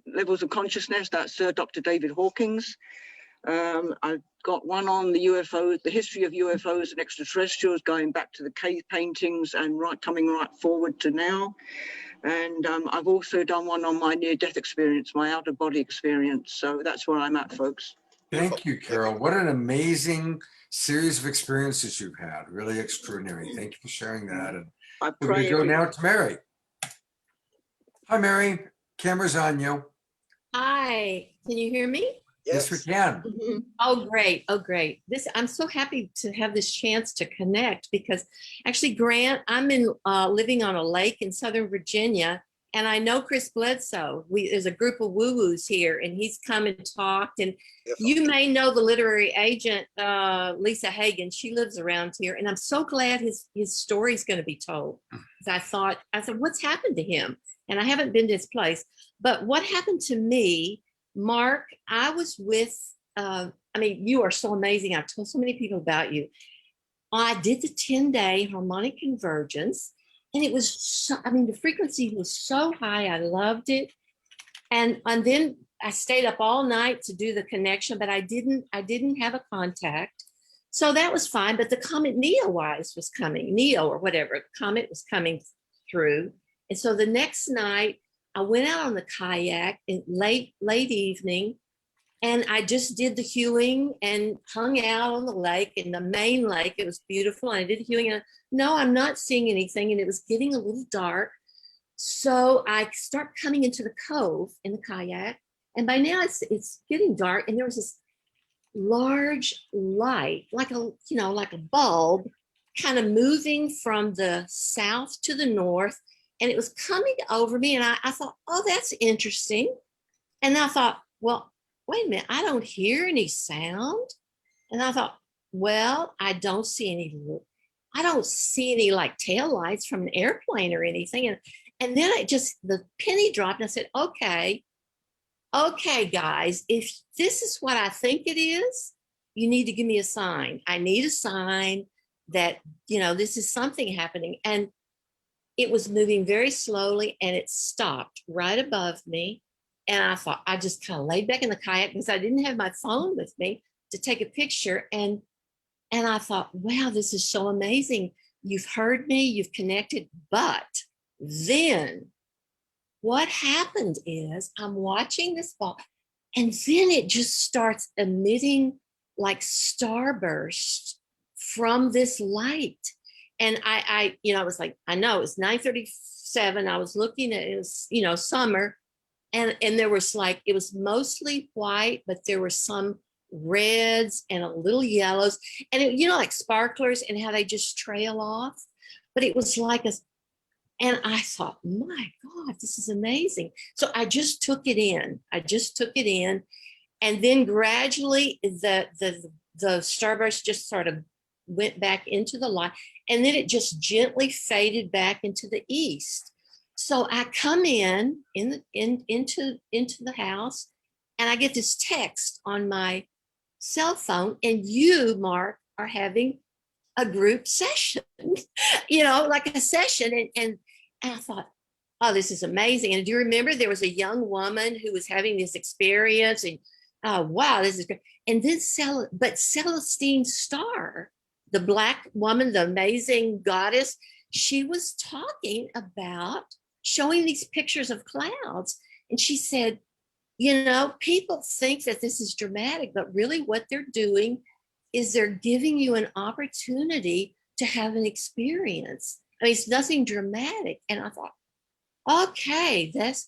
Speaker 11: levels of consciousness. That's Sir Dr. David Hawkins. I've got one on the UFOs, the history of UFOs and extraterrestrials, going back to the cave paintings and coming right forward to now. And I've also done one on my near-death experience, my out-of-body experience. So that's where I'm at, folks.
Speaker 1: Thank you, Carol. What an amazing series of experiences you've had. Really extraordinary. Thank you for sharing that. And we're going to go now to Mary. Hi, Mary. Camera's on you.
Speaker 12: Hi, can you hear me?
Speaker 1: Yes, we can.
Speaker 12: Oh, great. Oh, great. I'm so happy to have this chance to connect because actually, Grant, I'm living on a lake in Southern Virginia, and I know Chris Bledsoe. There's a group of woo-woos here, and he's come and talked. And you may know the literary agent, Lisa Hagen. She lives around here, and I'm so glad his story is going to be told. I said, what's happened to him? And I haven't been to his place. But what happened to me, Mark, I was with, you are so amazing. I've told so many people about you. I did the 10-day harmonic convergence, and it was so, the frequency was so high. I loved it. And then I stayed up all night to do the connection, but I didn't have a contact. So that was fine. But the comet Neowise was coming, Neo or whatever, the comet was coming through. And so the next night, I went out on the kayak in late evening, and I just did the hewing and hung out on the lake, in the main lake. It was beautiful. And I did hewing. And no, I'm not seeing anything. And it was getting a little dark. So I start coming into the cove in the kayak. And by now it's getting dark. And there was this large light, like a bulb, kind of moving from the south to the north. And it was coming over me, and I thought, oh, that's interesting. And I thought, well, wait a minute, I don't hear any sound. And I thought, well, I don't see any like taillights from an airplane or anything. And then the penny dropped, and I said, okay, guys, if this is what I think it is, you need to give me a sign. I need a sign that, this is something happening. And it was moving very slowly, and it stopped right above me. And I thought, I just kind of laid back in the kayak because I didn't have my phone with me to take a picture. And And I thought, wow, this is so amazing. You've heard me, you've connected, but then what happened is I'm watching this ball, and then it just starts emitting like starbursts from this light. And I I was like, I know it's 9:37. I was looking at it, was, summer. And there was like, it was mostly white, but there were some reds and a little yellows, and it, like sparklers and how they just trail off. But it was like and I thought, my God, this is amazing. So I just took it in. And then gradually the starburst just sort of went back into the light, and then it just gently faded back into the east. So I come into the house, and I get this text on my cell phone, and you, Mark, are having a group session, like a session. And I thought, oh, this is amazing. And do you remember there was a young woman who was having this experience, and oh, wow, this is great. And then Celestine Starr, the Black woman, the amazing goddess, she was talking about showing these pictures of clouds. And she said, people think that this is dramatic, but really what they're doing is they're giving you an opportunity to have an experience. I mean, it's nothing dramatic. And I thought, okay, this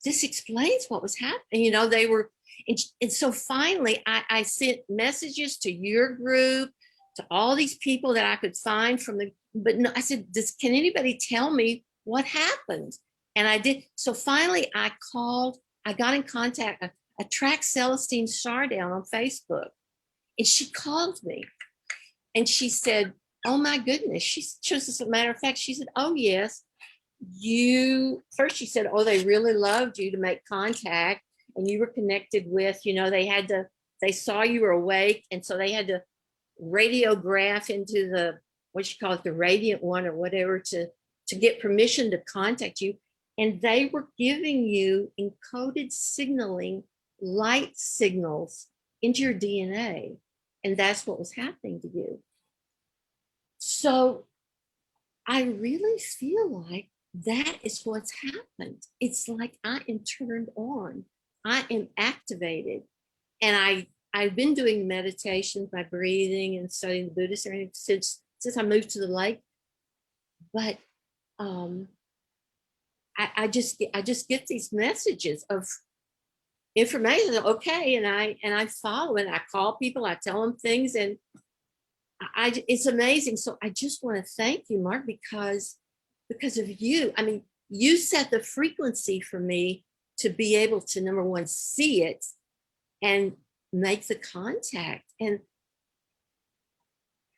Speaker 12: explains what was happening. They were, and so finally I sent messages to your group, to all these people that I could find but no, I said, can anybody tell me what happened? And I did. So finally I got in contact, I tracked Celestine Starr down on Facebook, and she called me, and she said, oh my goodness. She chose, as a matter of fact, she said, oh yes, first she said, oh, they really loved you to make contact, and you were connected with, they saw you were awake, and so they had to radiograph into the radiant one or whatever to get permission to contact you. And they were giving you encoded signaling, light signals into your DNA. And that's what was happening to you. So I really feel like that is what's happened. It's like I am turned on. I am activated. And I've been doing meditation by breathing and studying the Buddhist since I moved to the lake. But I just get these messages of information. Okay, and I follow, and I call people, I tell them things, and it's amazing. So I just want to thank you, Mark, because of you. I mean, you set the frequency for me to be able to, number one, see it and make the contact. And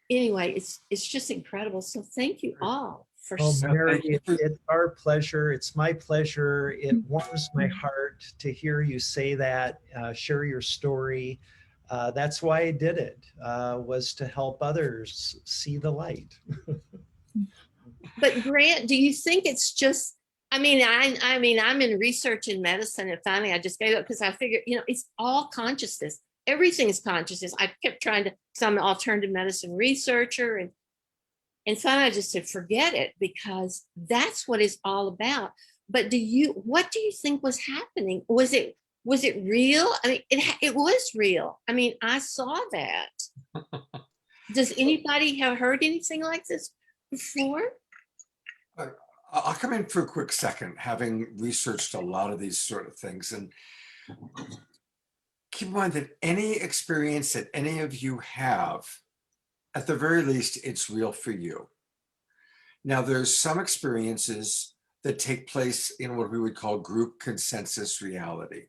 Speaker 12: anyway, it's just incredible. So thank you all for.
Speaker 4: Oh, Mary, it's our pleasure. It's my pleasure. It warms my heart to hear you say that, share your story. That's why I did it, was to help others see the light.
Speaker 12: But Grant, do you think it's just, I'm in research in medicine, and finally I just gave up because I figured, it's all consciousness. Everything is consciousness. I kept trying to, because I'm an alternative medicine researcher, and finally I just said, forget it, because that's what it's all about. But what do you think was happening? Was it real? I mean, it was real. I mean, I saw that. Does anybody have heard anything like this before?
Speaker 1: I'll come in for a quick second, having researched a lot of these sort of things. And keep in mind that any experience that any of you have, at the very least, it's real for you. Now, there's some experiences that take place in what we would call group consensus reality.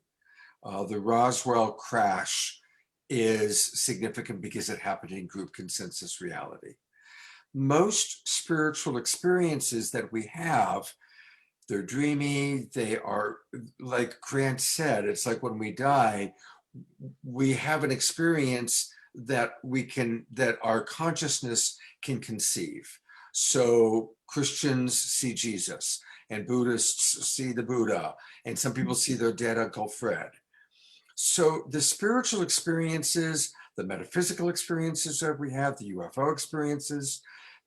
Speaker 1: The Roswell crash is significant because it happened in group consensus reality. Most spiritual experiences that we have, they're dreamy, they are, like Grant said, it's like when we die, we have an experience that our consciousness can conceive. So Christians see Jesus, and Buddhists see the Buddha, and some people see their dead Uncle Fred. So the spiritual experiences, the metaphysical experiences that we have, the UFO experiences,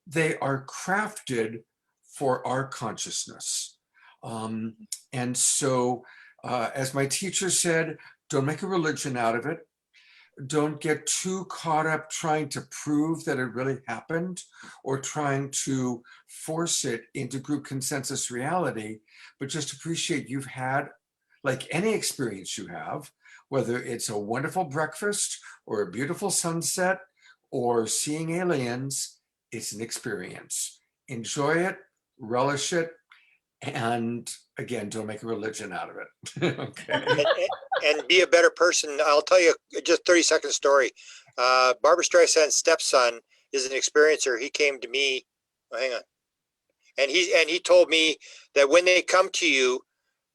Speaker 1: they are crafted for our consciousness. And so, as my teacher said, don't make a religion out of it. Don't get too caught up trying to prove that it really happened or trying to force it into group consensus reality, but just appreciate you've had, like any experience you have, whether it's a wonderful breakfast or a beautiful sunset or seeing aliens, it's an experience. Enjoy it, relish it, and again, don't make a religion out of it. Okay.
Speaker 3: And be a better person. I'll tell you just 30-second story. Barbara Streisand's stepson is an experiencer. He came to me, oh, hang on. And he told me that when they come to you,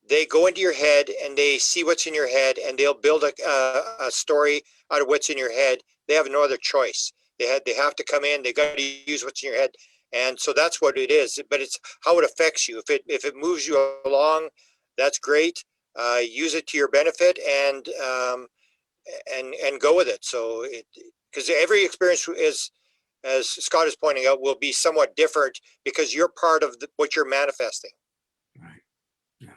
Speaker 3: they go into your head and they see what's in your head and they'll build a story out of what's in your head. They have no other choice. They have to come in, they got to use what's in your head. And so that's what it is, but it's how it affects you. If it moves you along, that's great. Use it to your benefit and go with it. So because every experience is, as Scott is pointing out, will be somewhat different because you're part of what you're manifesting.
Speaker 1: Right. Yeah.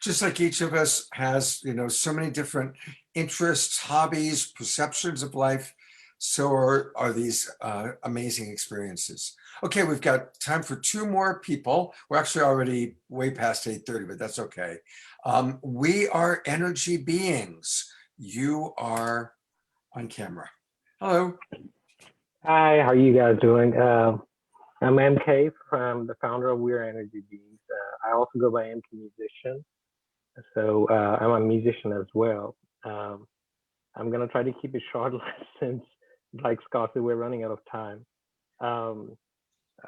Speaker 1: Just like each of us has, so many different interests, hobbies, perceptions of life, so are these amazing experiences. Okay, we've got time for 2 more people. We're actually already way past 8:30, but that's okay. We are energy beings. You are on camera. Hello.
Speaker 13: Hi, how are you guys doing? I'm MK, from the founder of We're Energy Beings. I also go by MK Musician. So I'm a musician as well. I'm going to try to keep it short since, like Scott said, we're running out of time.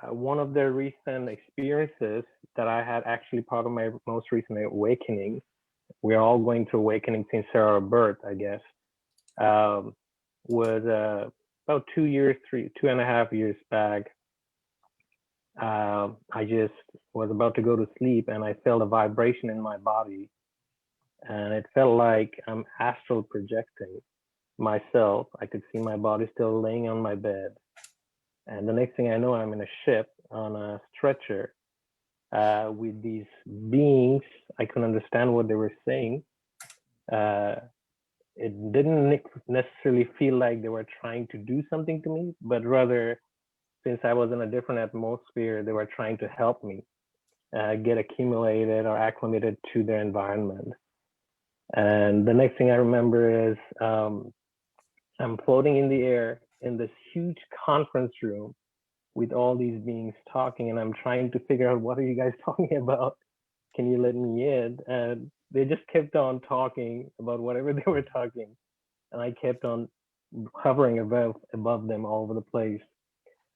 Speaker 13: One of the recent experiences that I had, actually part of my most recent awakening, we're all going through awakening since our birth, I guess, was about 2.5 years back. I just was about to go to sleep and I felt a vibration in my body. And it felt like I'm astral projecting myself. I could see my body still laying on my bed. And the next thing I know, I'm in a ship on a stretcher with these beings. I couldn't understand what they were saying. It didn't necessarily feel like they were trying to do something to me, but rather, since I was in a different atmosphere, they were trying to help me get accumulated or acclimated to their environment. And the next thing I remember is I'm floating in the air in this huge conference room with all these beings talking, and I'm trying to figure out, what are you guys talking about? Can you let me in? And they just kept on talking about whatever they were talking. And I kept on hovering above them all over the place.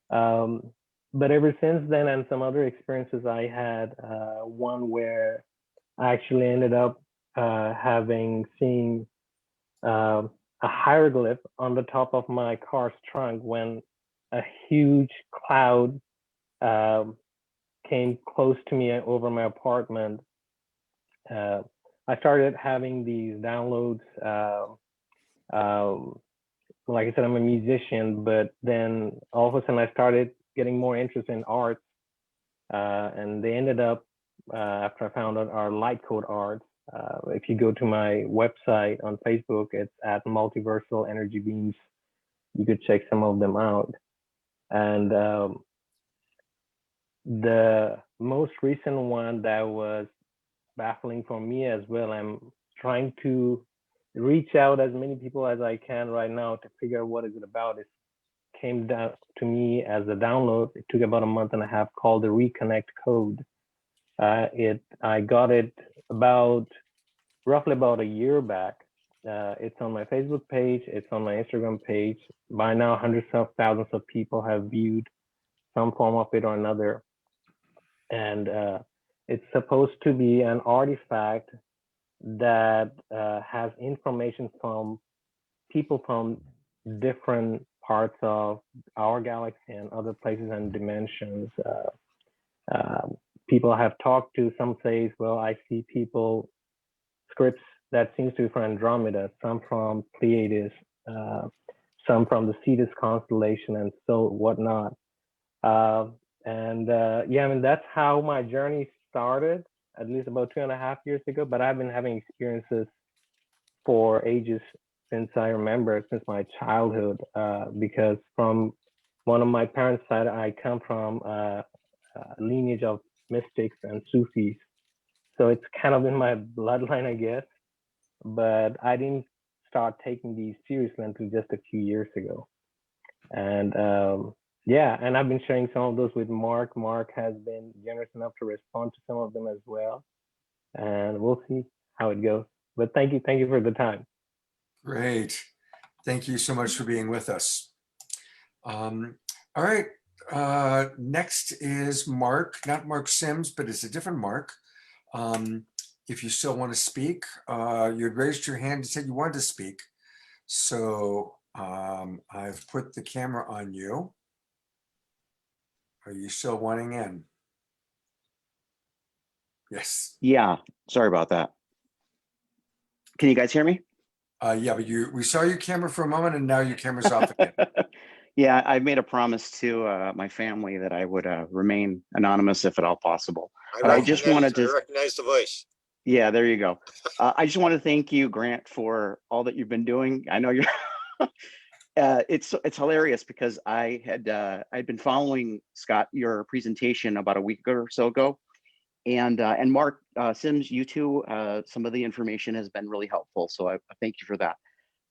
Speaker 13: But ever since then, and some other experiences I had, one where I actually ended up seeing a hieroglyph on the top of my car's trunk when a huge cloud came close to me over my apartment. I started having these downloads. Like I said, I'm a musician, but then all of a sudden I started getting more interest in art. And they ended up, after I found out, our light code art. If you go to my website on Facebook, it's at Multiversal Energy Beams. You could check some of them out. And the most recent one that was baffling for me as well, I'm trying to reach out as many people as I can right now to figure out what is it about. It came down to me as a download. It took about 1.5 months, called the Reconnect Code. I got it roughly about a year back. It's on my Facebook page. It's on my Instagram page. By now, hundreds of thousands of people have viewed some form of it or another. And it's supposed to be an artifact that has information from people from different parts of our galaxy and other places and dimensions. People have talked to, some says, well, I see scripts that seems to be from Andromeda, some from Pleiades, some from the Cetus constellation and so whatnot. Yeah, I mean, that's how my journey started, at least about 2.5 years ago. But I've been having experiences for ages since I remember, since my childhood, because from one of my parents' side, I come from a lineage of mystics and Sufis. So it's kind of in my bloodline, I guess. But I didn't start taking these seriously until just a few years ago. And yeah, and I've been sharing some of those with Mark. Mark has been generous enough to respond to some of them as well. And we'll see how it goes. But thank you for the time.
Speaker 1: Great. Thank you so much for being with us. All right. Next is Mark, not Mark Sims, but it's a different Mark. If you still want to speak, you had raised your hand and said you wanted to speak. So I've put the camera on you. Are you still wanting in? Yes.
Speaker 14: Yeah, sorry about that. Can you guys hear me?
Speaker 1: Yeah, but we saw your camera for a moment and now your camera's off again.
Speaker 14: Yeah, I made a promise to my family that I would remain anonymous if at all possible. But I just wanted to
Speaker 3: recognize the voice.
Speaker 14: Yeah, there you go. I just want to thank you, Grant, for all that you've been doing. I know you're it's hilarious because I'd been following, Scott, your presentation about a week or so ago. And Mark Sims, you too, some of the information has been really helpful. So I thank you for that.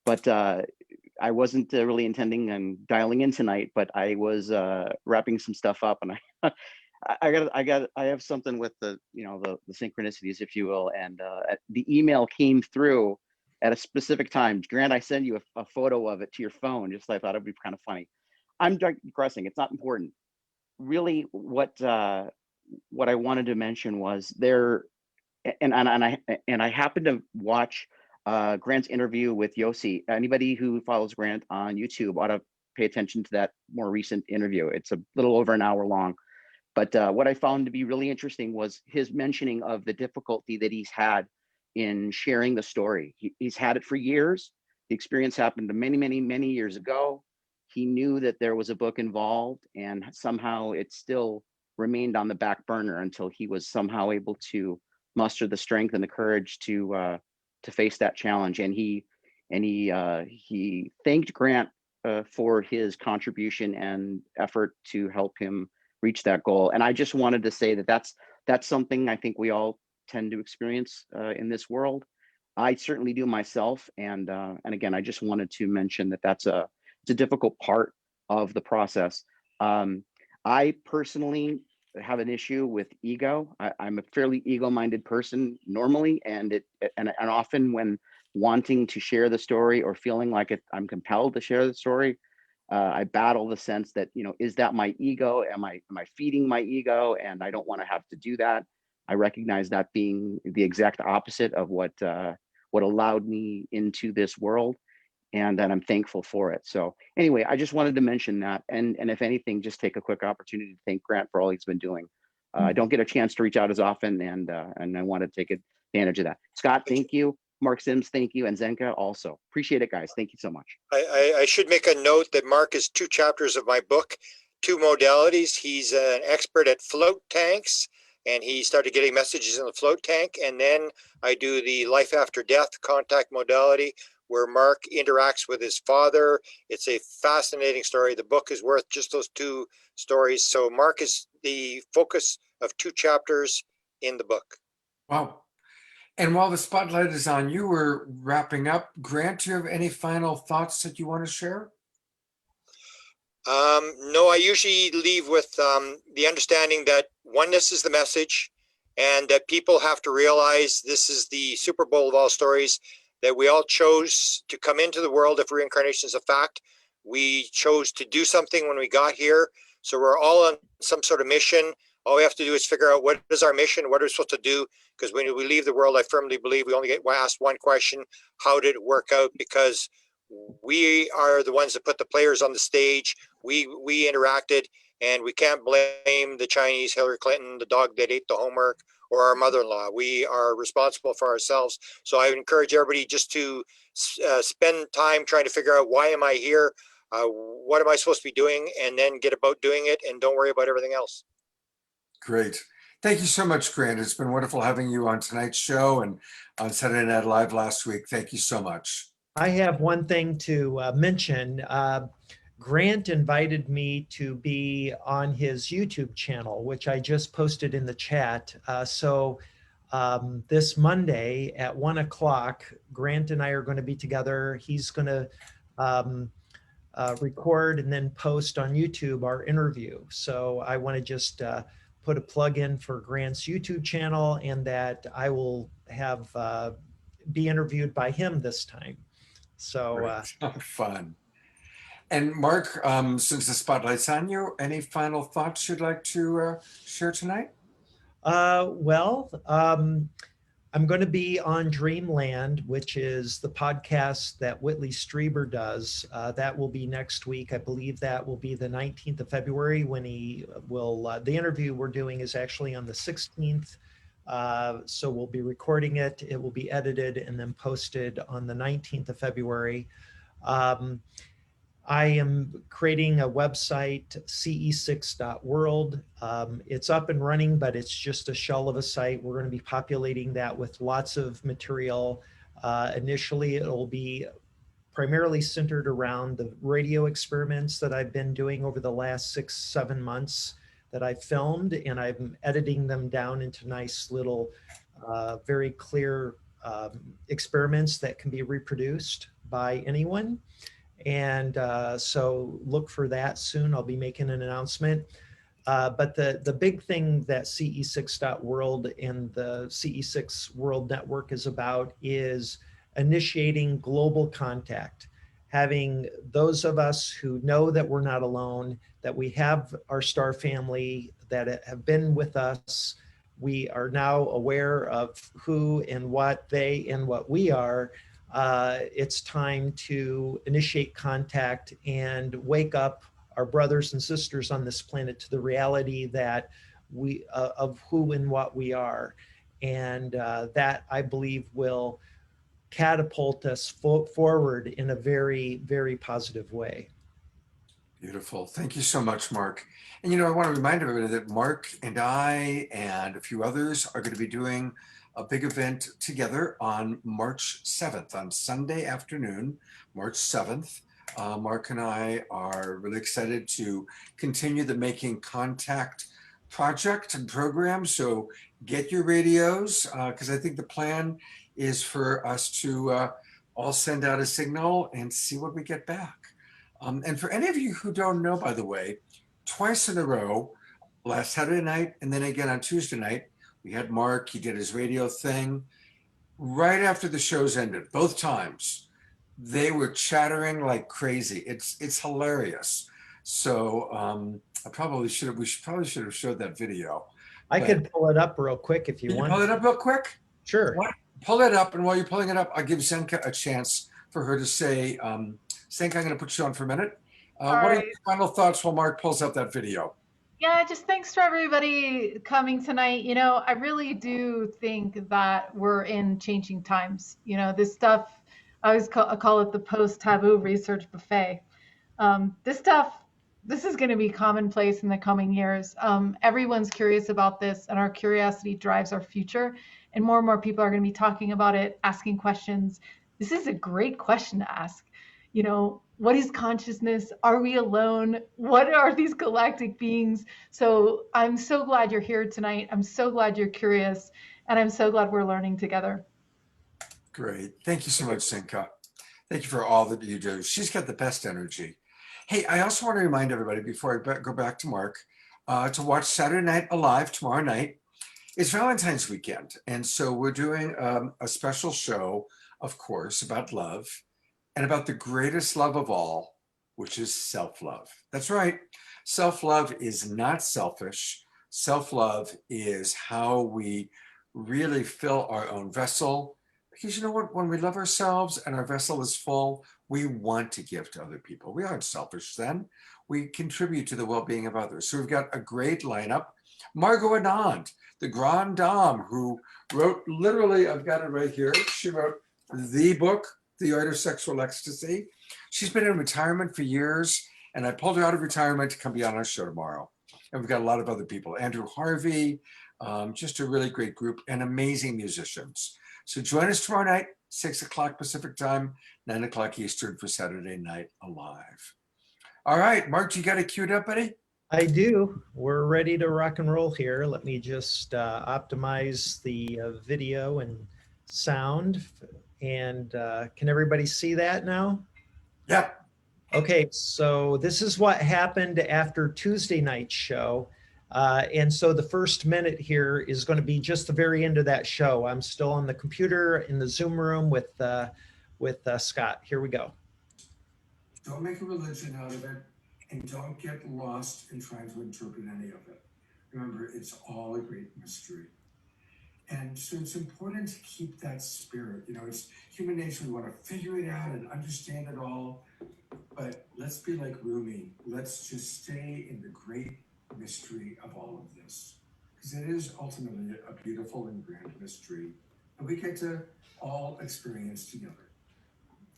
Speaker 14: But I wasn't really intending on dialing in tonight, but I was wrapping some stuff up, and I have something with the synchronicities, if you will, and the email came through at a specific time. Grant, I sent you a photo of it to your phone, just I thought it'd be kind of funny. I'm digressing. It's not important. Really, what I wanted to mention was there, and I happened to watch Grant's interview with Yossi. Anybody who follows Grant on YouTube ought to pay attention to that more recent interview. It's a little over an hour long. But what I found to be really interesting was his mentioning of the difficulty that he's had in sharing the story. He's had it for years. The experience happened many, many, many years ago. He knew that there was a book involved, and somehow it still remained on the back burner until he was somehow able to muster the strength and the courage to face that challenge. And he thanked Grant for his contribution and effort to help him reach that goal. And I just wanted to say that that's something I think we all tend to experience in this world. I certainly do myself. And again, I just wanted to mention that it's a difficult part of the process. I personally have an issue with ego. I'm a fairly ego-minded person normally, and often when wanting to share the story or feeling like I'm compelled to share the story, I battle the sense that, is that my ego? Am I feeding my ego? And I don't want to have to do that. I recognize that being the exact opposite of what allowed me into this world, and that I'm thankful for it. So anyway, I just wanted to mention that, and if anything, just take a quick opportunity to thank Grant for all he's been doing. I don't get a chance to reach out as often, and I want to take advantage of that. Scott, thank you. Mark Sims, thank you. And Zenka also. Appreciate it, guys. Thank you so much.
Speaker 3: I should make a note that Mark is 2 chapters of my book, 2 Modalities. He's an expert at float tanks, and he started getting messages in the float tank. And then I do the life after death contact modality, where Mark interacts with his father. It's a fascinating story. The book is worth just those 2 stories. So Mark is the focus of 2 chapters in the book.
Speaker 1: Wow. And while the spotlight is on you, we're wrapping up. Grant, do you have any final thoughts that you want to share?
Speaker 3: No, I usually leave with the understanding that oneness is the message, and that people have to realize this is the Super Bowl of all stories, that we all chose to come into the world. If reincarnation is a fact, we chose to do something when we got here. So we're all on some sort of mission. All we have to do is figure out what is our mission, what are we supposed to do? Because when we leave the world, I firmly believe we only get asked one question: how did it work out? Because we are the ones that put the players on the stage. We interacted, And we can't blame the Chinese, Hillary Clinton, the dog that ate the homework, or our mother-in-law. We are responsible for ourselves. So I would encourage everybody just to spend time trying to figure out, why am I here? What am I supposed to be doing? And then get about doing it, and don't worry about everything else.
Speaker 1: Great. Thank you so much, Grant. It's been wonderful having you on tonight's show and on Saturday Night Live last week. Thank you so much.
Speaker 4: I have one thing to mention. Grant invited me to be on his YouTube channel, which I just posted in the chat. So this Monday at 1 o'clock, Grant and I are going to be together. He's going to record and then post on YouTube our interview. So I want to just put a plug in for Grant's YouTube channel, and that I will have be interviewed by him this time. So
Speaker 1: fun. And Mark, since the spotlight's on you, any final thoughts you'd like to share tonight?
Speaker 4: I'm going to be on Dreamland, which is the podcast that Whitley Strieber does. That will be next week. I believe that will be the 19th of February when he will, the interview we're doing is actually on the 16th. So we'll be recording it. It will be edited and then posted on the 19th of February. I am creating a website, ce6.world. It's up and running, but it's just a shell of a site. We're going to be populating that with lots of material. Initially, it'll be primarily centered around the radio experiments that I've been doing over the last 6-7 months that I filmed, and I'm editing them down into nice little, very clear experiments that can be reproduced by anyone. And so look for that soon. I'll be making an announcement. But the big thing that ce6.world and the CE6 World Network is about is initiating global contact, having those of us who know that we're not alone, that we have our star family that have been with us. We are now aware of who and what they and what we are. It's time to initiate contact and wake up our brothers and sisters on this planet to the reality that we of who and what we are, and that I believe will catapult us forward in a very, very positive way.
Speaker 1: Beautiful. Thank you so much, Mark. And I want to remind everybody that Mark and I and a few others are going to be doing a big event together on March 7th, on Sunday afternoon, March 7th. Mark and I are really excited to continue the Making Contact project and program. So get your radios, because I think the plan is for us to all send out a signal and see what we get back. And for any of you who don't know, by the way, twice in a row, last Saturday night and then again on Tuesday night, we had Mark, he did his radio thing. Right after the shows ended, both times, they were chattering like crazy. It's hilarious. So we probably should have showed that video.
Speaker 4: I could pull it up real quick if you want.
Speaker 1: Pull it up real quick?
Speaker 4: Sure.
Speaker 1: Pull it up, and while you're pulling it up, I'll give Zenka a chance for her to say, Zenka, I'm going to put you on for a minute. What are your final thoughts while Mark pulls up that video?
Speaker 5: Yeah, just thanks for everybody coming tonight. I really do think that we're in changing times. This stuff, I always call it the post-taboo research buffet. This is going to be commonplace in the coming years. Everyone's curious about this, and our curiosity drives our future. And more people are going to be talking about it, asking questions. This is a great question to ask. What is consciousness? Are we alone? What are these galactic beings? So I'm so glad you're here tonight. I'm so glad you're curious, and I'm so glad we're learning together.
Speaker 1: Great. Thank you so much, Zenka. Thank you for all that you do. She's got the best energy. Hey, I also want to remind everybody before I go back to Mark, to watch Saturday Night Alive tomorrow night. It's Valentine's weekend. And so we're doing a special show, of course, about love. And about the greatest love of all, which is self-love. That's right. Self-love is not selfish. Self-love is how we really fill our own vessel. Because you know what? When we love ourselves and our vessel is full, we want to give to other people. We aren't selfish then. we contribute to the well-being of others. So we've got a great lineup. Margot Anand, the Grande Dame, who wrote, literally, I've got it right here. She wrote the book, The Art of Sexual Ecstasy. She's been in retirement for years, and I pulled her out of retirement to come be on our show tomorrow. And we've got a lot of other people. Andrew Harvey, just a really great group and amazing musicians. So join us tomorrow night, 6 o'clock Pacific time, 9 o'clock Eastern for Saturday Night Alive. All right, Mark, you got it queued up, buddy?
Speaker 4: I do. We're ready to rock and roll here. Let me just optimize the video and sound. And can everybody see that now?
Speaker 1: Yeah.
Speaker 4: Okay, so this is what happened after Tuesday night's show. And so the first minute here is going to be just the very end of that show. I'm still on the computer in the Zoom room with Scott. Here we go.
Speaker 1: Don't make a religion out of it, and don't get lost in trying to interpret any of it. Remember, it's all a great mystery. And so it's important to keep that spirit. You know, it's human nature. We want to figure it out and understand it all. But let's be like Rumi. Let's just stay in the great mystery of all of this. Because it is ultimately a beautiful and grand mystery that we get to all experience together.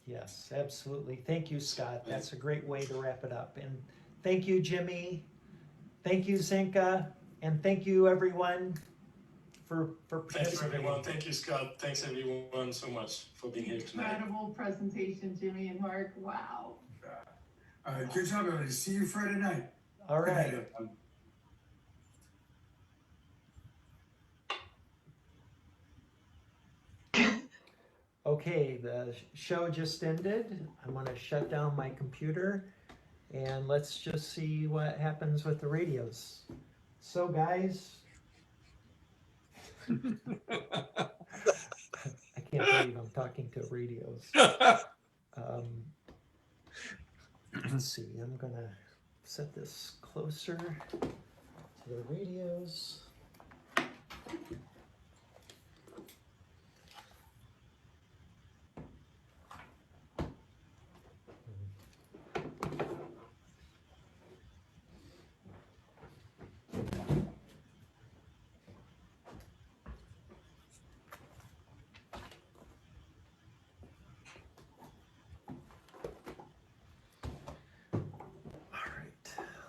Speaker 4: Yes, absolutely. Thank you, Scott. That's a great way to wrap it up. And thank you, Jimmy. Thank you, Zinka. And thank you, everyone, for
Speaker 15: Thanks,
Speaker 4: participating.
Speaker 15: everyone. Thank you, Scott. Thanks, everyone, so much for being here tonight.
Speaker 5: Incredible presentation, Jimmy and Mark. Wow.
Speaker 1: All right, good job, everybody. See you Friday night.
Speaker 4: All
Speaker 1: Good night,
Speaker 4: right.
Speaker 1: everyone.
Speaker 4: Okay, the show just ended. I'm going to shut down my computer and let's just see what happens with the radios. So, guys, I can't believe I'm talking to radios. Let's see, I'm going to set this closer to the radios.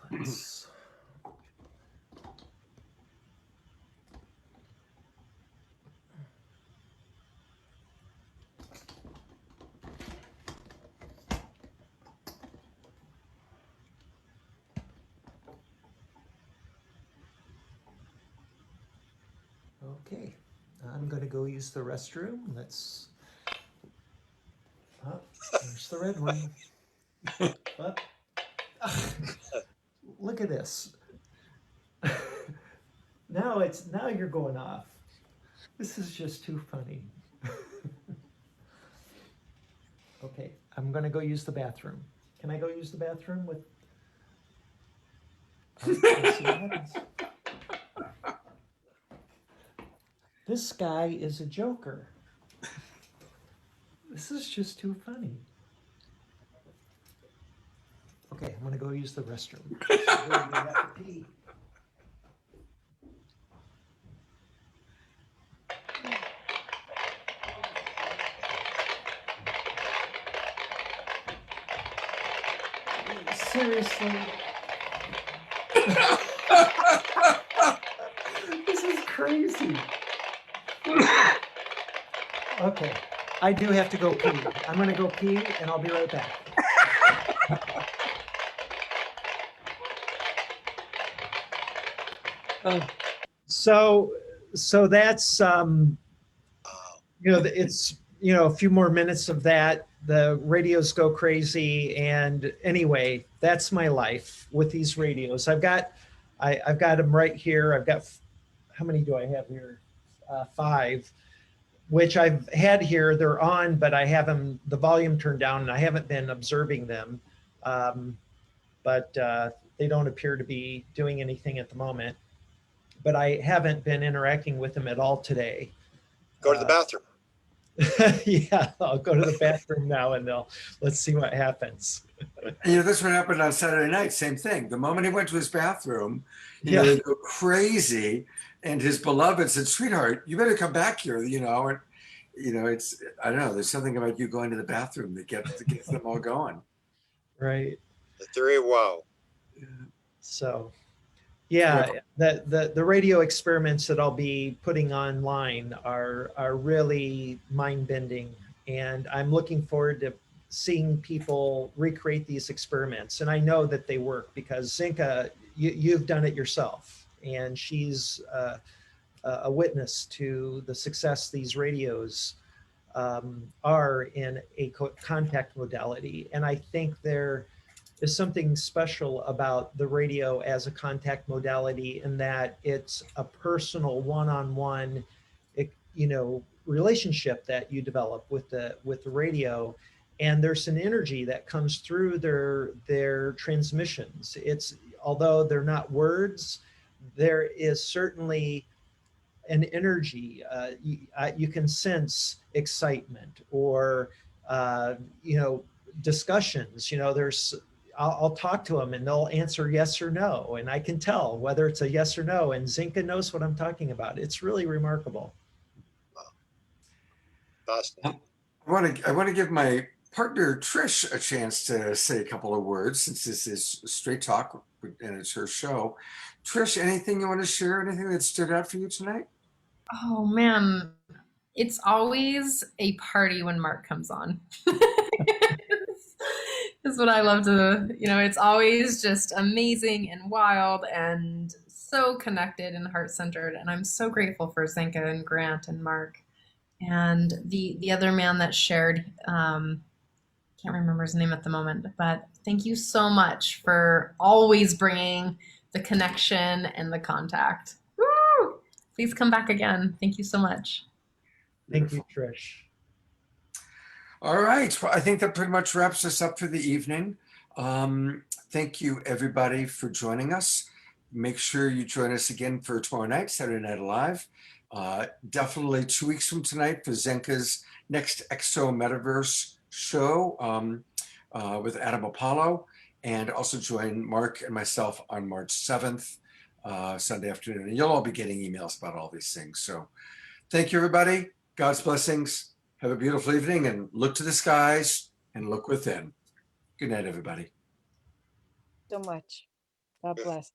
Speaker 4: Let's okay, I'm going to go use the restroom. Let's, oh, there's the red one. Oh. Look at this. Now you're going off. This is just too funny. Okay, I'm gonna go use the bathroom. Can I go use the bathroom with? Let's see what happens. This guy is a joker. This is just too funny. Okay, I'm gonna go use the restroom. I have to pee. Seriously. This is crazy. Okay, I do have to go pee. I'm gonna go pee and I'll be right back. So that's it's a few more minutes of that. The radios go crazy, and anyway, that's my life with these radios. I've got them right here. I've got, how many do I have here? 5, which I've had here. They're on, but I have them the volume turned down, and I haven't been observing them. But they don't appear to be doing anything at the moment. But I haven't been interacting with them at all today.
Speaker 3: Go to the bathroom.
Speaker 4: Yeah, I'll go to the bathroom now and let's see what happens.
Speaker 1: And, that's what happened on Saturday night. Same thing. The moment he went to his bathroom,
Speaker 4: Yeah.
Speaker 1: they go crazy. And his beloved said, "Sweetheart, you better come back here." And it's, I don't know. There's something about you going to the bathroom that gets them all going.
Speaker 4: Right.
Speaker 3: The theory of wow.
Speaker 4: So, yeah, the radio experiments that I'll be putting online are really mind-bending, and I'm looking forward to seeing people recreate these experiments. And I know that they work because Zinka, you've done it yourself, and she's a witness to the success these radios are in a contact modality. And I think there is something special about the radio as a contact modality in that it's a personal one-on-one, relationship that you develop with the radio. And there's an energy that comes through their transmissions. Although they're not words, there is certainly an energy. You can sense excitement or discussions. I'll talk to them and they'll answer yes or no, and I can tell whether it's a yes or no. And Zinka knows what I'm talking about. It's really remarkable.
Speaker 3: Awesome.
Speaker 1: I want to give my partner Trish a chance to say a couple of words since this is Straight Talk and it's her show. Trish, anything you want to share? Anything that stood out for you tonight?
Speaker 2: Oh man, it's always a party when Mark comes on. Is what I love to, it's always just amazing and wild and so connected and heart-centered. And I'm so grateful for Zinka and Grant and Mark. And the other man that shared, can't remember his name at the moment, but thank you so much for always bringing the connection and the contact. Woo! Please come back again. Thank you so much.
Speaker 4: Thank you, Trish.
Speaker 1: All right. Well, I think that pretty much wraps us up for the evening. Thank you, everybody, for joining us. Make sure you join us again for tomorrow night, Saturday Night Live. Definitely 2 weeks from tonight for Zenka's next EXO Metaverse show with Adam Apollo. And also join Mark and myself on March 7th, Sunday afternoon. And you'll all be getting emails about all these things. So thank you, everybody. God's blessings. Have a beautiful evening and look to the skies and look within. Good night, everybody.
Speaker 9: So much. God bless.